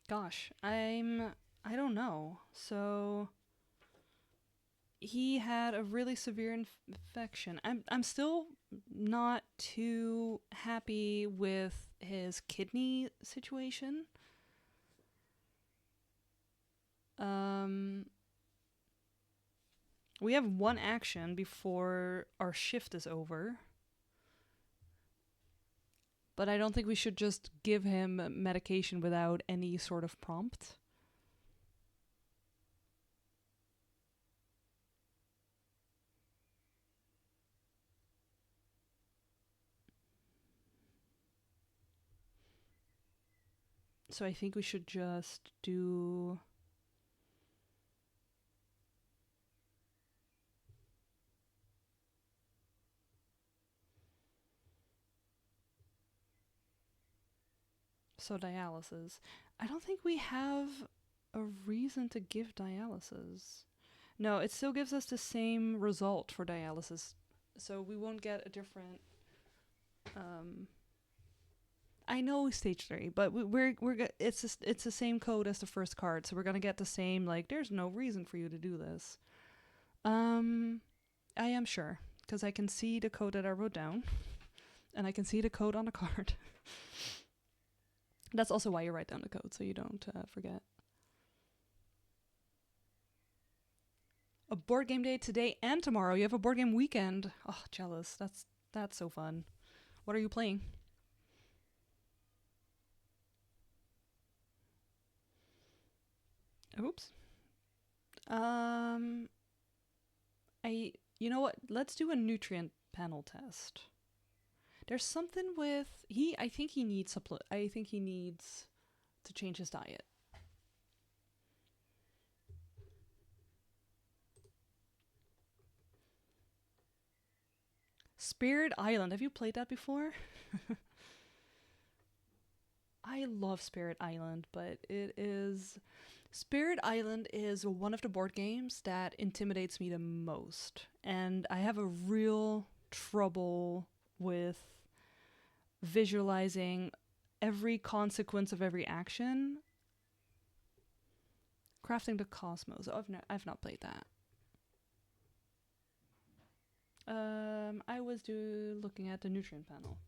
Gosh, I don't know. So he had a really severe infection. I'm still not too happy with his kidney situation. We have one action before our shift is over. But I don't think we should just give him medication without any sort of prompt. So I think we should just do... So dialysis. I don't think we have a reason to give dialysis. No, it still gives us the same result for dialysis. So we won't get a different... I know stage 3, but it's the same code as the first card, so we're gonna get the same, like, there's no reason for you to do this. I am sure, because I can see the code that I wrote down, and I can see the code on the card. That's also why you write down the code, so you don't forget. A board game day today and tomorrow. You have a board game weekend. Oh, jealous. That's so fun. What are you playing? Oops. You know what? Let's do a nutrient panel test. There's something with I think he needs to change his diet. Spirit Island. Have you played that before? I love Spirit Island, but Spirit Island is one of the board games that intimidates me the most. And I have a real trouble with visualizing every consequence of every action. Crafting the Cosmos. Oh, I've not played that. I was looking at the nutrient panel.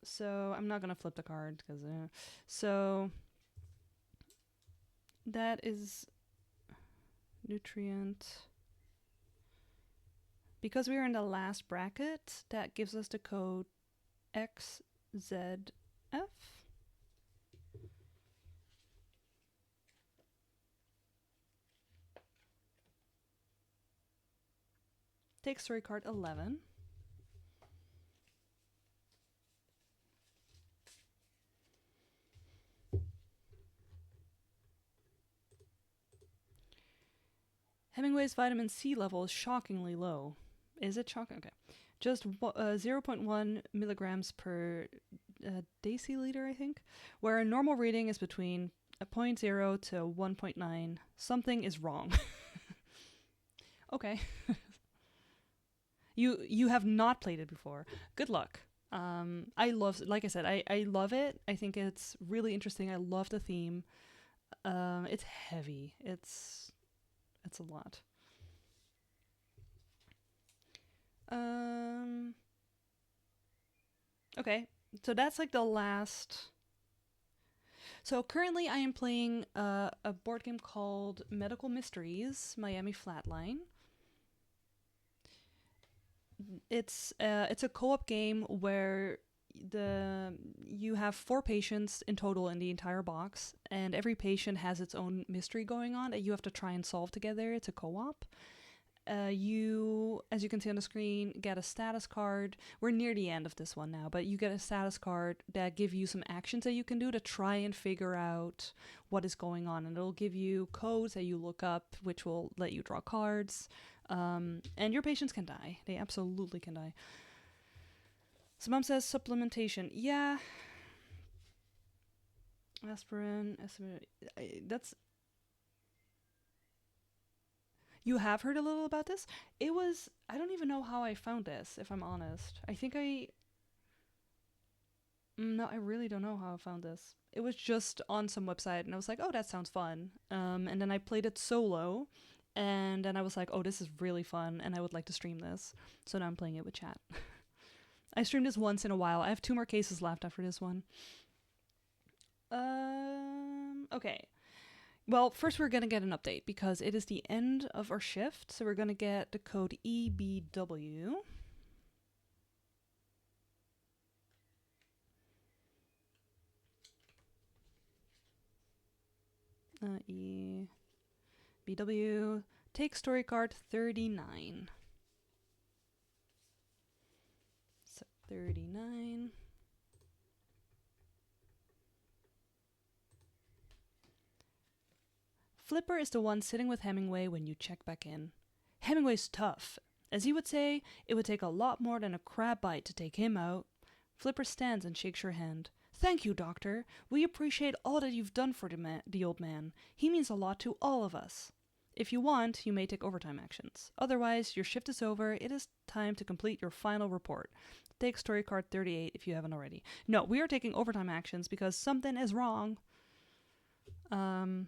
So I'm not gonna flip the card because so that is nutrient. Because we are in the last bracket, that gives us the code XZF. Take story card 11. Hemingway's vitamin C level is shockingly low. Is it shocking? Okay. Just 0.1 milligrams per deciliter, I think, where a normal reading is between 0.0 to 1.9. Something is wrong. Okay. You have not played it before. Good luck. Like I said, I love it. I think it's really interesting. I love the theme. It's heavy. It's a lot. Okay, so that's like the last. So currently I am playing a board game called Medical Mysteries, Miami Flatline. It's a co-op game where you have 4 patients in total in the entire box, and every patient has its own mystery going on that you have to try and solve together. It's a co-op. You, as you can see on the screen, get a status card. We're near the end of this one now, but you get a status card that give you some actions that you can do to try and figure out what is going on, and it'll give you codes that you look up, which will let you draw cards. And your patients can die. They absolutely can die. So mom says supplementation. Yeah. Aspirin. That's... You have heard a little about this? I don't even know how I found this, if I'm honest. No, I really don't know how I found this. It was just on some website, and I was like, oh, that sounds fun. And then I played it solo, and then I was like, oh, this is really fun, and I would like to stream this. So now I'm playing it with chat. I stream this once in a while. I have 2 more cases left after this one. Okay. Well, first we're going to get an update because it is the end of our shift. So we're going to get the code EBW. BW. Take story card 39. So 39. Flipper is the one sitting with Hemingway when you check back in. Hemingway's tough. As he would say, it would take a lot more than a crab bite to take him out. Flipper stands and shakes your hand. Thank you, Doctor. We appreciate all that you've done for the old man. He means a lot to all of us. If you want, you may take overtime actions. Otherwise, your shift is over. It is time to complete your final report. Take story card 38 if you haven't already. No, we are taking overtime actions because something is wrong. And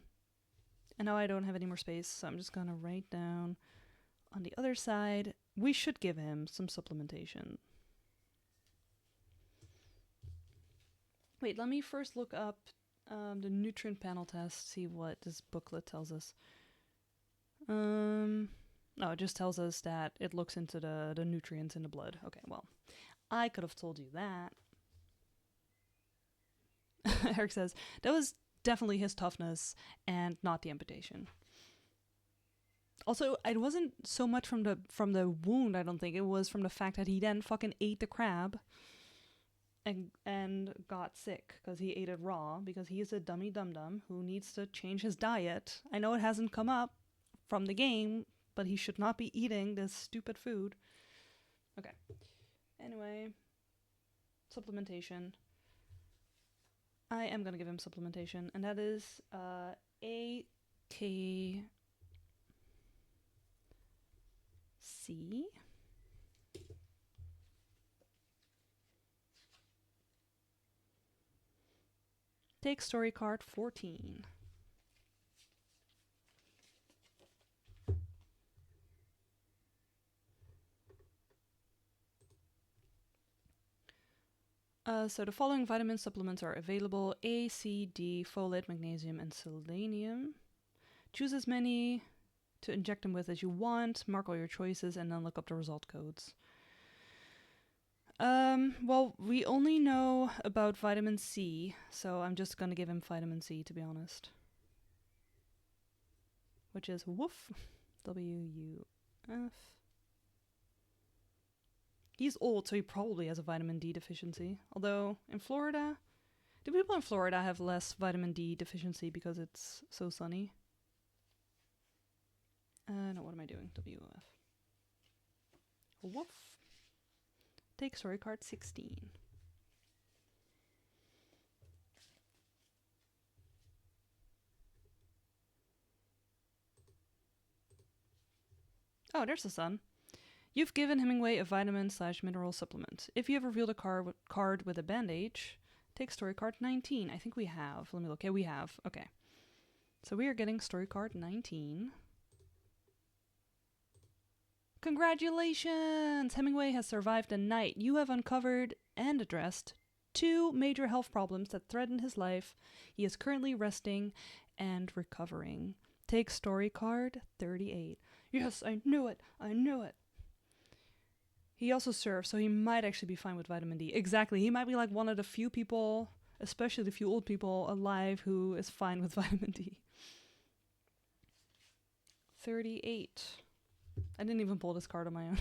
now I don't have any more space, so I'm just going to write down on the other side. We should give him some supplementation. Wait, let me first look up the nutrient panel test, see what this booklet tells us. No, it just tells us that it looks into the nutrients in the blood. Okay, well, I could have told you that. Eric says, that was definitely his toughness and not the amputation. Also, it wasn't so much from the wound, I don't think. It was from the fact that he then fucking ate the crab and got sick because he ate it raw, because he is a dummy dum-dum who needs to change his diet. I know it hasn't come up from the game, but he should not be eating this stupid food. Okay. Anyway, supplementation. I am going to give him supplementation, and that is AKC. Take story card 14. So the following vitamin supplements are available: A, C, D, folate, magnesium, and selenium. Choose as many to inject them with as you want, mark all your choices, and then look up the result codes. Well, we only know about vitamin C, so I'm just gonna give him vitamin C, to be honest. Which is woof, W-U-F. He's old, so he probably has a vitamin D deficiency. Although, in Florida, do people in Florida have less vitamin D deficiency because it's so sunny? No, what am I doing? W-F. Woof. Take story card 16. Oh, there's the sun. You've given Hemingway a vitamin/mineral supplement. If you have revealed a card with a bandage, take story card 19. I think we have. Let me look. Yeah, we have. Okay. So we are getting story card 19. Congratulations! Hemingway has survived the night. You have uncovered and addressed 2 major health problems that threaten his life. He is currently resting and recovering. Take story card 38. Yes, I knew it. I knew it. He also serves, so he might actually be fine with vitamin D. Exactly. He might be like one of the few people, especially the few old people alive, who is fine with vitamin D. 38. I didn't even pull this card on my own.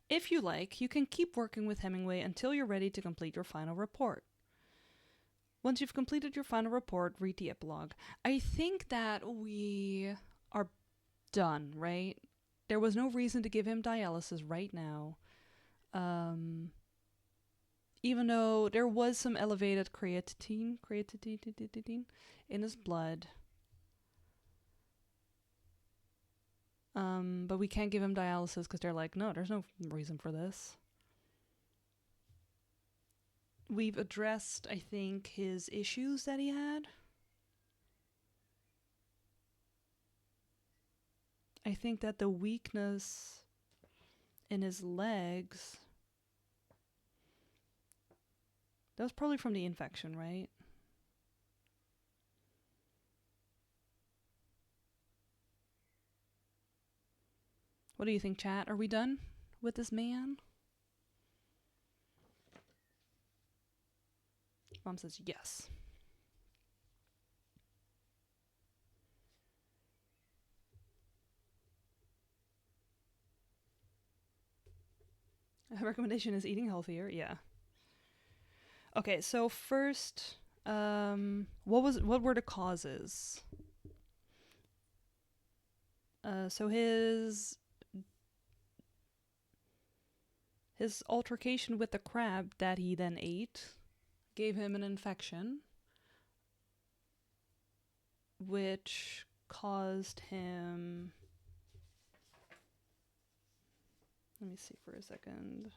If you like, you can keep working with Hemingway until you're ready to complete your final report. Once you've completed your final report, read the epilogue. I think that we are done, right? There was no reason to give him dialysis right now. Even though there was some elevated creatine in his blood. But we can't give him dialysis because they're like, no, there's no reason for this. We've addressed, I think, his issues that he had. I think that the weakness in his legs, that was probably from the infection, right? What do you think, chat? Are we done with this man? Mom says yes. A recommendation is eating healthier. Yeah. Okay, so first, what were the causes? So his altercation with the crab that he then ate gave him an infection, which caused him... Let me see for a second.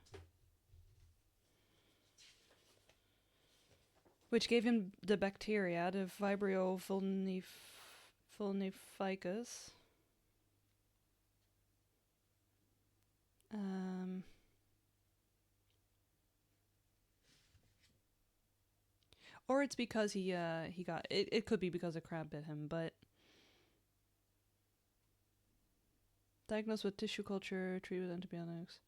Which gave him the bacteria, the Vibrio vulnificus. Or it's because he got... It could be because a crab bit him, but... Diagnosed with tissue culture, treated with antibiotics.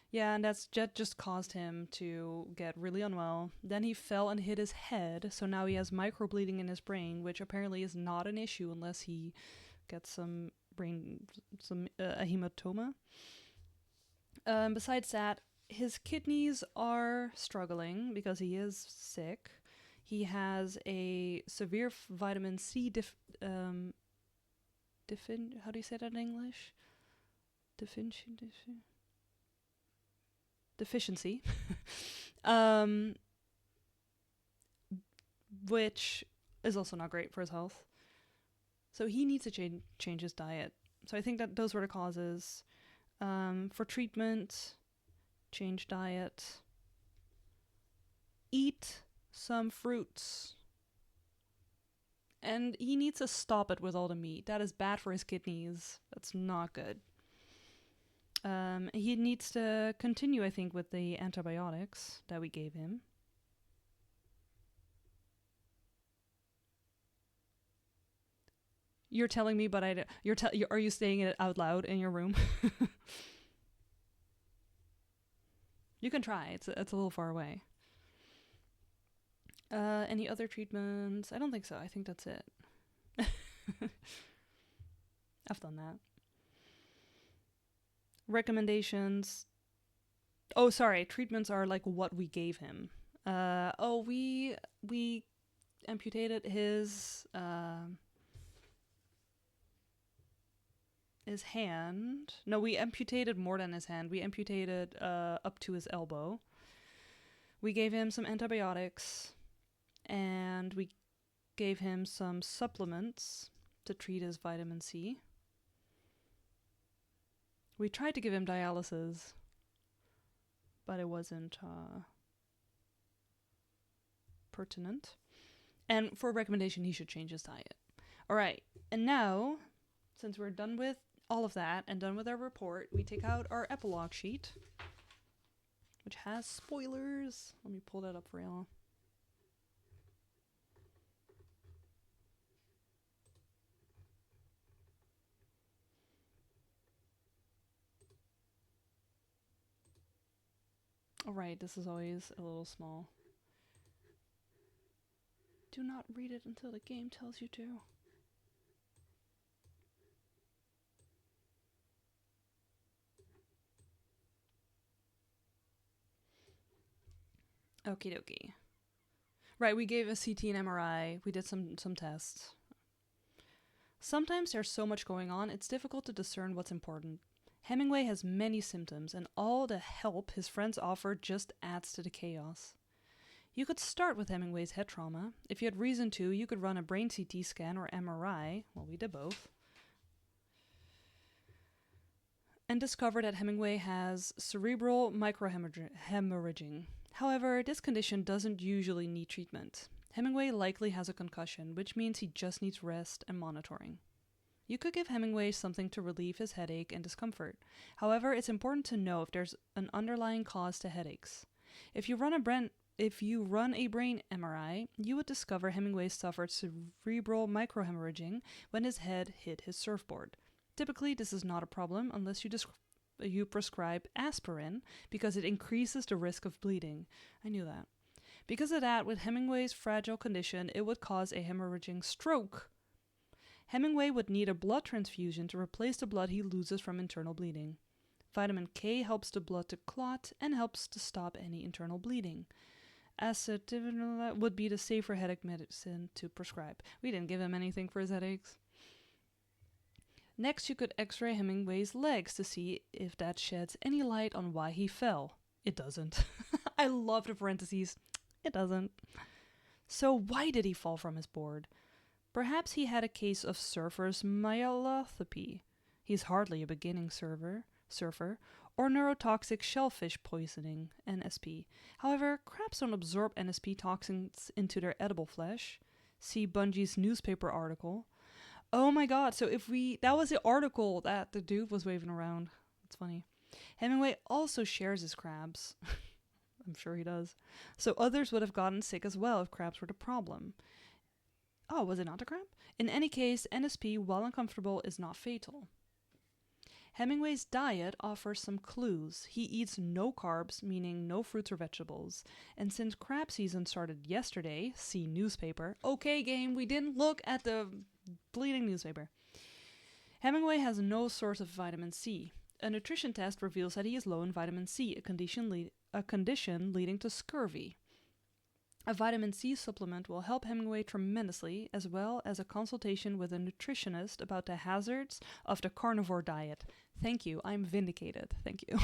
Yeah, and that just caused him to get really unwell. Then he fell and hit his head, so now he has microbleeding in his brain, which apparently is not an issue unless he gets a hematoma. Besides that, his kidneys are struggling because he is sick. He has a severe vitamin C how do you say that in English? Deficiency. Which is also not great for his health. So he needs to change his diet. So I think that those were the causes. For treatment, change diet. Eat some fruits. And he needs to stop it with all the meat. That is bad for his kidneys. That's not good. He needs to continue, I think, with the antibiotics that we gave him. You're telling me, but are you saying it out loud in your room? You can try. It's a little far away. Any other treatments? I don't think so. I think that's it. I've done that. Recommendations. Oh, sorry. Treatments are like what we gave him. We amputated his hand. No, we amputated more than his hand. We amputated up to his elbow. We gave him some antibiotics, and we gave him some supplements to treat his vitamin C. We tried to give him dialysis, but it wasn't pertinent. And for a recommendation, he should change his diet. All right, and now, since we're done with all of that and done with our report, we take out our epilogue sheet, which has spoilers. Let me pull that up for y'all. Alright, this is always a little small. Do not read it until the game tells you to. Okie dokie. Right, we gave a CT and MRI. We did some tests. Sometimes there's so much going on, it's difficult to discern what's important. Hemingway has many symptoms, and all the help his friends offer just adds to the chaos. You could start with Hemingway's head trauma. If you had reason to, you could run a brain CT scan or MRI, well, we did both, and discover that Hemingway has cerebral microhemorrhaging. However, this condition doesn't usually need treatment. Hemingway likely has a concussion, which means he just needs rest and monitoring. You could give Hemingway something to relieve his headache and discomfort. However, it's important to know if there's an underlying cause to headaches. If you run a brain MRI, you would discover Hemingway suffered cerebral microhemorrhaging when his head hit his surfboard. Typically, this is not a problem unless you prescribe aspirin because it increases the risk of bleeding. I knew that. Because of that, with Hemingway's fragile condition, it would cause a hemorrhaging stroke. Hemingway would need a blood transfusion to replace the blood he loses from internal bleeding. Vitamin K helps the blood to clot and helps to stop any internal bleeding. Acetylcholine would be the safer headache medicine to prescribe. We didn't give him anything for his headaches. Next, you could x-ray Hemingway's legs to see if that sheds any light on why he fell. It doesn't. I love the parentheses. It doesn't. So why did he fall from his board? Perhaps he had a case of surfer's myelopathy. He's hardly a beginning surfer, or neurotoxic shellfish poisoning, NSP. However, crabs don't absorb NSP toxins into their edible flesh. See Bungie's newspaper article. Oh my god, so that was the article that the dude was waving around. That's funny. Hemingway also shares his crabs. I'm sure he does. So others would have gotten sick as well if crabs were the problem. Oh, was it not a crab? In any case, NSP, while uncomfortable, is not fatal. Hemingway's diet offers some clues. He eats no carbs, meaning no fruits or vegetables. And since crab season started yesterday, see newspaper. Okay, game, we didn't look at the bleeding newspaper. Hemingway has no source of vitamin C. A nutrition test reveals that he is low in vitamin C, a condition leading to scurvy. A vitamin C supplement will help Hemingway tremendously, as well as a consultation with a nutritionist about the hazards of the carnivore diet. Thank you, I'm vindicated. Thank you.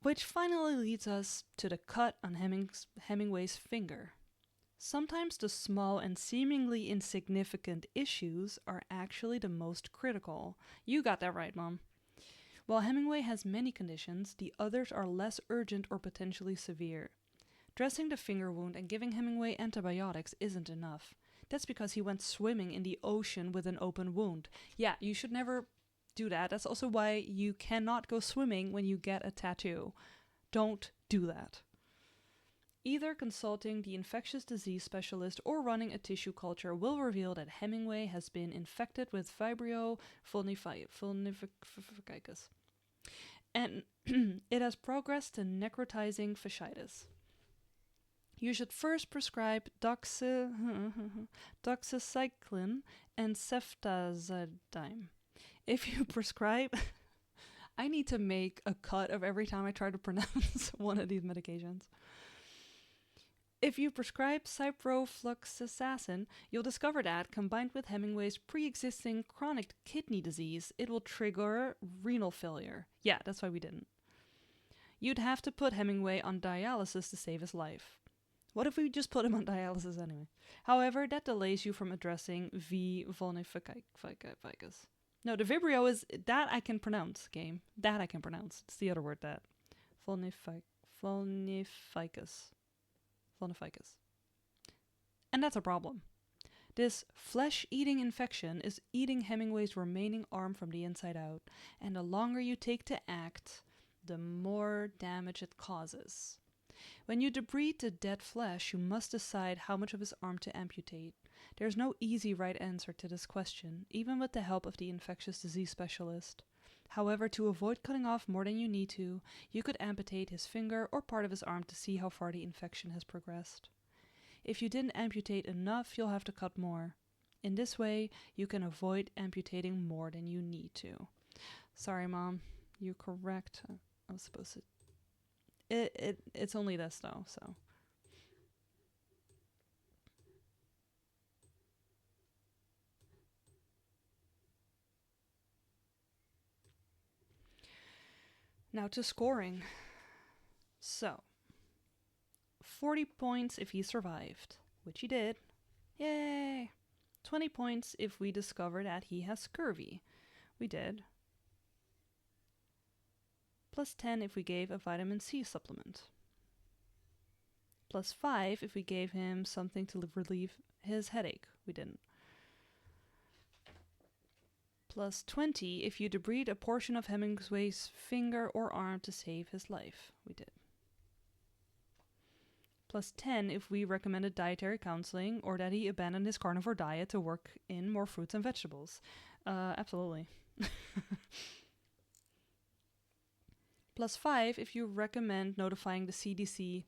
Which finally leads us to the cut on Hemingway's finger. Sometimes the small and seemingly insignificant issues are actually the most critical. You got that right, Mom. While Hemingway has many conditions, the others are less urgent or potentially severe. Dressing the finger wound and giving Hemingway antibiotics isn't enough. That's because he went swimming in the ocean with an open wound. Yeah, you should never do that. That's also why you cannot go swimming when you get a tattoo. Don't do that. Either consulting the infectious disease specialist or running a tissue culture will reveal that Hemingway has been infected with Vibrio vulnificus, and it has progressed to necrotizing fasciitis. You should first prescribe doxycycline and ceftazidime. If you prescribe... I need to make a cut of every time I try to pronounce one of these medications. If you prescribe ciprofloxacin, you'll discover that, combined with Hemingway's pre-existing chronic kidney disease, it will trigger renal failure. Yeah, that's why we didn't. You'd have to put Hemingway on dialysis to save his life. What if we just put him on dialysis anyway? However, that delays you from addressing V. vulnificus. No, the Vibrio is... That I can pronounce, game. That I can pronounce. It's the other word, that. Vulnificus. And that's a problem. This flesh-eating infection is eating Hemingway's remaining arm from the inside out, and the longer you take to act, the more damage it causes. When you debride the dead flesh, you must decide how much of his arm to amputate. There's no easy right answer to this question, even with the help of the infectious disease specialist. However, to avoid cutting off more than you need to, you could amputate his finger or part of his arm to see how far the infection has progressed. If you didn't amputate enough, you'll have to cut more. In this way, you can avoid amputating more than you need to. Sorry, Mom. You're correct. I was supposed to... It's only this, though, so... Now to scoring. So, 40 points if he survived, which he did. Yay! 20 points if we discover that he has scurvy. We did. Plus 10 if we gave a vitamin C supplement. Plus 5 if we gave him something to relieve his headache. We didn't. Plus 20 if you debride a portion of Hemingway's finger or arm to save his life. We did. Plus 10 if we recommended dietary counseling or that he abandoned his carnivore diet to work in more fruits and vegetables. Absolutely. +5 if you recommend notifying the CDC.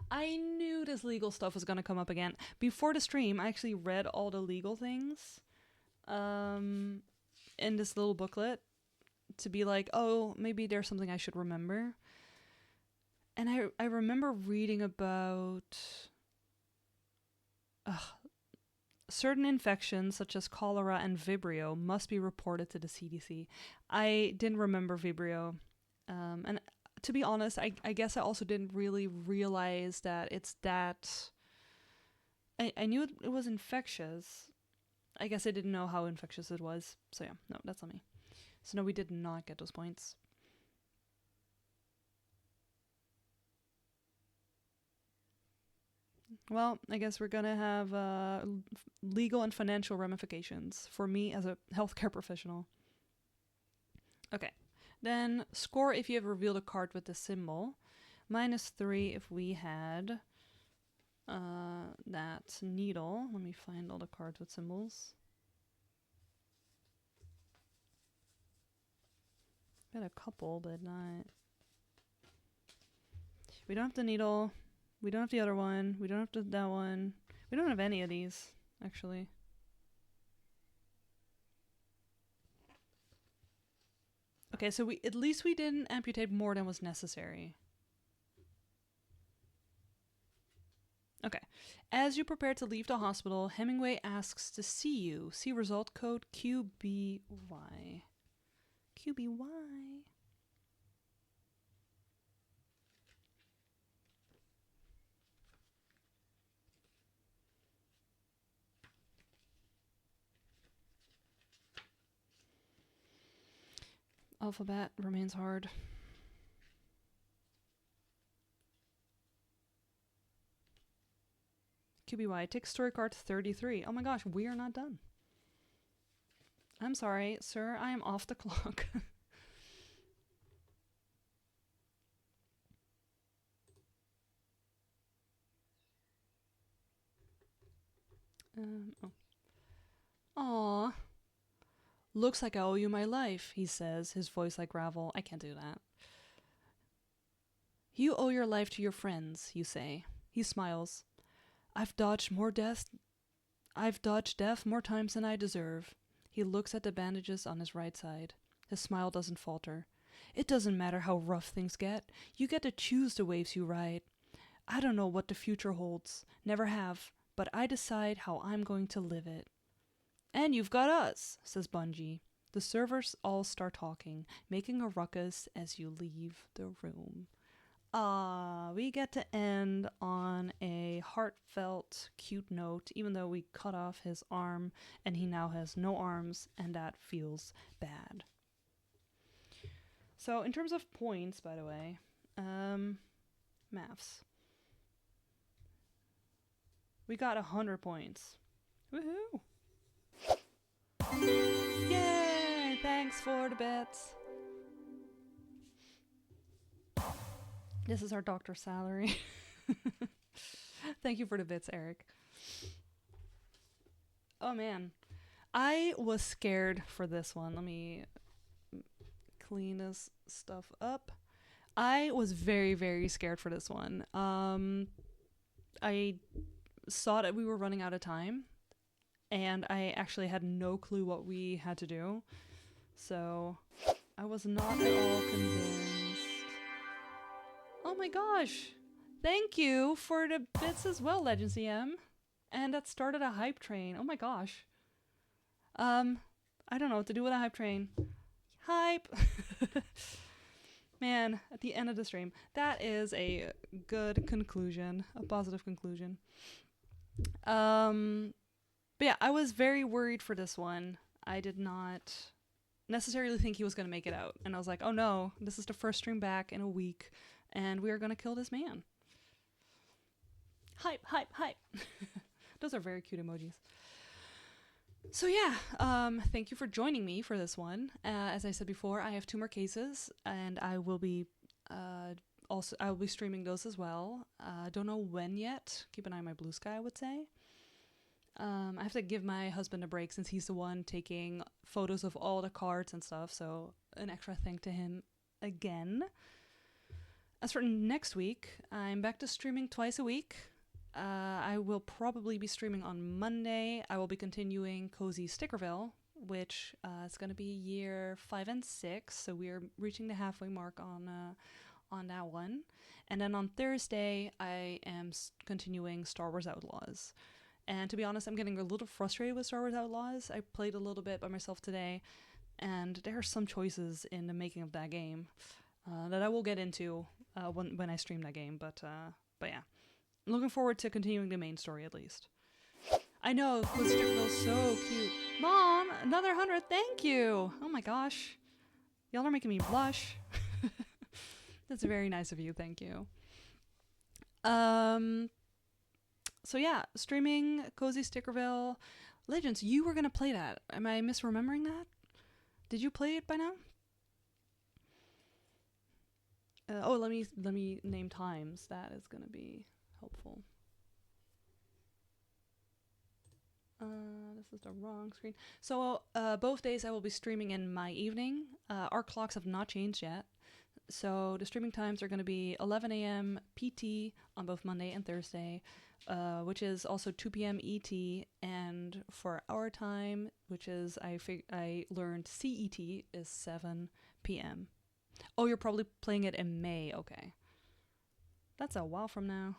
I knew this legal stuff was going to come up again. Before the stream, I actually read all the legal things in this little booklet to be like, oh, maybe there's something I should remember. And I remember reading about certain infections such as cholera and Vibrio must be reported to the CDC. I didn't remember Vibrio. And to be honest, I guess I also didn't really realize that it's that... I knew it was infectious. I guess I didn't know how infectious it was. So yeah, no, that's on me. So no, we did not get those points. Well, I guess we're going to have legal and financial ramifications for me as a healthcare professional. Okay. Then score if you have revealed a card with the symbol. -3 if we had that needle. Let me find all the cards with symbols. Got a couple, but not... We don't have the needle. We don't have the other one. We don't have that one. We don't have any of these, actually. Okay, so at least we didn't amputate more than was necessary. Okay. As you prepare to leave the hospital, Hemingway asks to see you. See result code QBY. QBY. Alphabet remains hard. QBY, take story card 33. Oh my gosh, we are not done. I'm sorry, sir, I am off the clock. Oh. Aww. Looks like I owe you my life, he says, his voice like gravel. I can't do that. You owe your life to your friends, you say. He smiles. I've dodged death more times than I deserve. He looks at the bandages on his right side. His smile doesn't falter. It doesn't matter how rough things get. You get to choose the waves you ride. I don't know what the future holds. Never have. But I decide how I'm going to live it. And you've got us, says Bungie. The servers all start talking, making a ruckus as you leave the room. We get to end on a heartfelt, cute note, even though we cut off his arm and he now has no arms, and that feels bad. So, in terms of points, by the way, maths. We got 100 points. Woohoo! Yay! Thanks for the bets. This is our doctor's salary. Thank you for the bits, Eric. Oh man. I was scared for this one. Let me clean this stuff up. I was very, very scared for this one. I saw that we were running out of time, and I actually had no clue what we had to do. So I was not at all convinced. Oh my gosh! Thank you for the bits as well, Legends EM. And that started a hype train. Oh my gosh. I don't know what to do with a hype train. Hype! Man, at the end of the stream. That is a good conclusion. A positive conclusion. But yeah, I was very worried for this one. I did not necessarily think he was going to make it out. And I was like, oh no, this is the first stream back in a week, and we are going to kill this man. Hype, hype, hype. Those are very cute emojis. So yeah, thank you for joining me for this one. As I said before, I have 2 more cases, and I will be streaming those as well. Don't know when yet. Keep an eye on my Bluesky, I would say. I have to give my husband a break since he's the one taking photos of all the cards and stuff. So an extra thank to him again. As for next week, I'm back to streaming twice a week. I will probably be streaming on Monday. I will be continuing Cozy Stickerville, which is going to be year 5 and 6, so we are reaching the halfway mark on that one. And then on Thursday, I am continuing Star Wars Outlaws. And to be honest, I'm getting a little frustrated with Star Wars Outlaws. I played a little bit by myself today, and there are some choices in the making of that game that I will get into when I stream that game. But yeah, I'm looking forward to continuing the main story at least. I know, Stickerville's so cute. Mom, another 100, thank you! Oh my gosh. Y'all are making me blush. That's very nice of you, thank you. So yeah, streaming Cozy Stickerville. Legends, you were gonna play that. Am I misremembering that? Did you play it by now? Let me name times. That is gonna be helpful. This is the wrong screen. So both days I will be streaming in my evening. Our clocks have not changed yet. So the streaming times are going to be 11 a.m. PT on both Monday and Thursday, which is also 2 p.m. ET. And for our time, which is, I learned CET is 7 p.m. Oh, you're probably playing it in May. Okay. That's a while from now.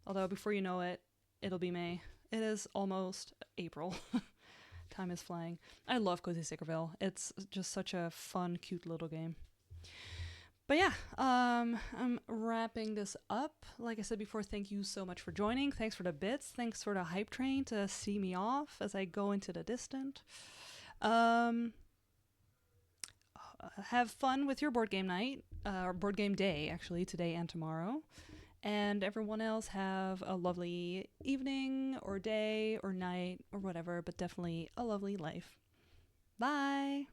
Although before you know it, it'll be May. It is almost April. Time is flying. I love Cozy Stickerville. It's just such a fun, cute little game. But yeah, I'm wrapping this up. Like I said before, thank you so much for joining. Thanks for the bits. Thanks for the hype train to see me off as I go into the distant. Have fun with your board game night, or board game day, actually, today and tomorrow. And everyone else have a lovely evening or day or night or whatever, but definitely a lovely life. Bye!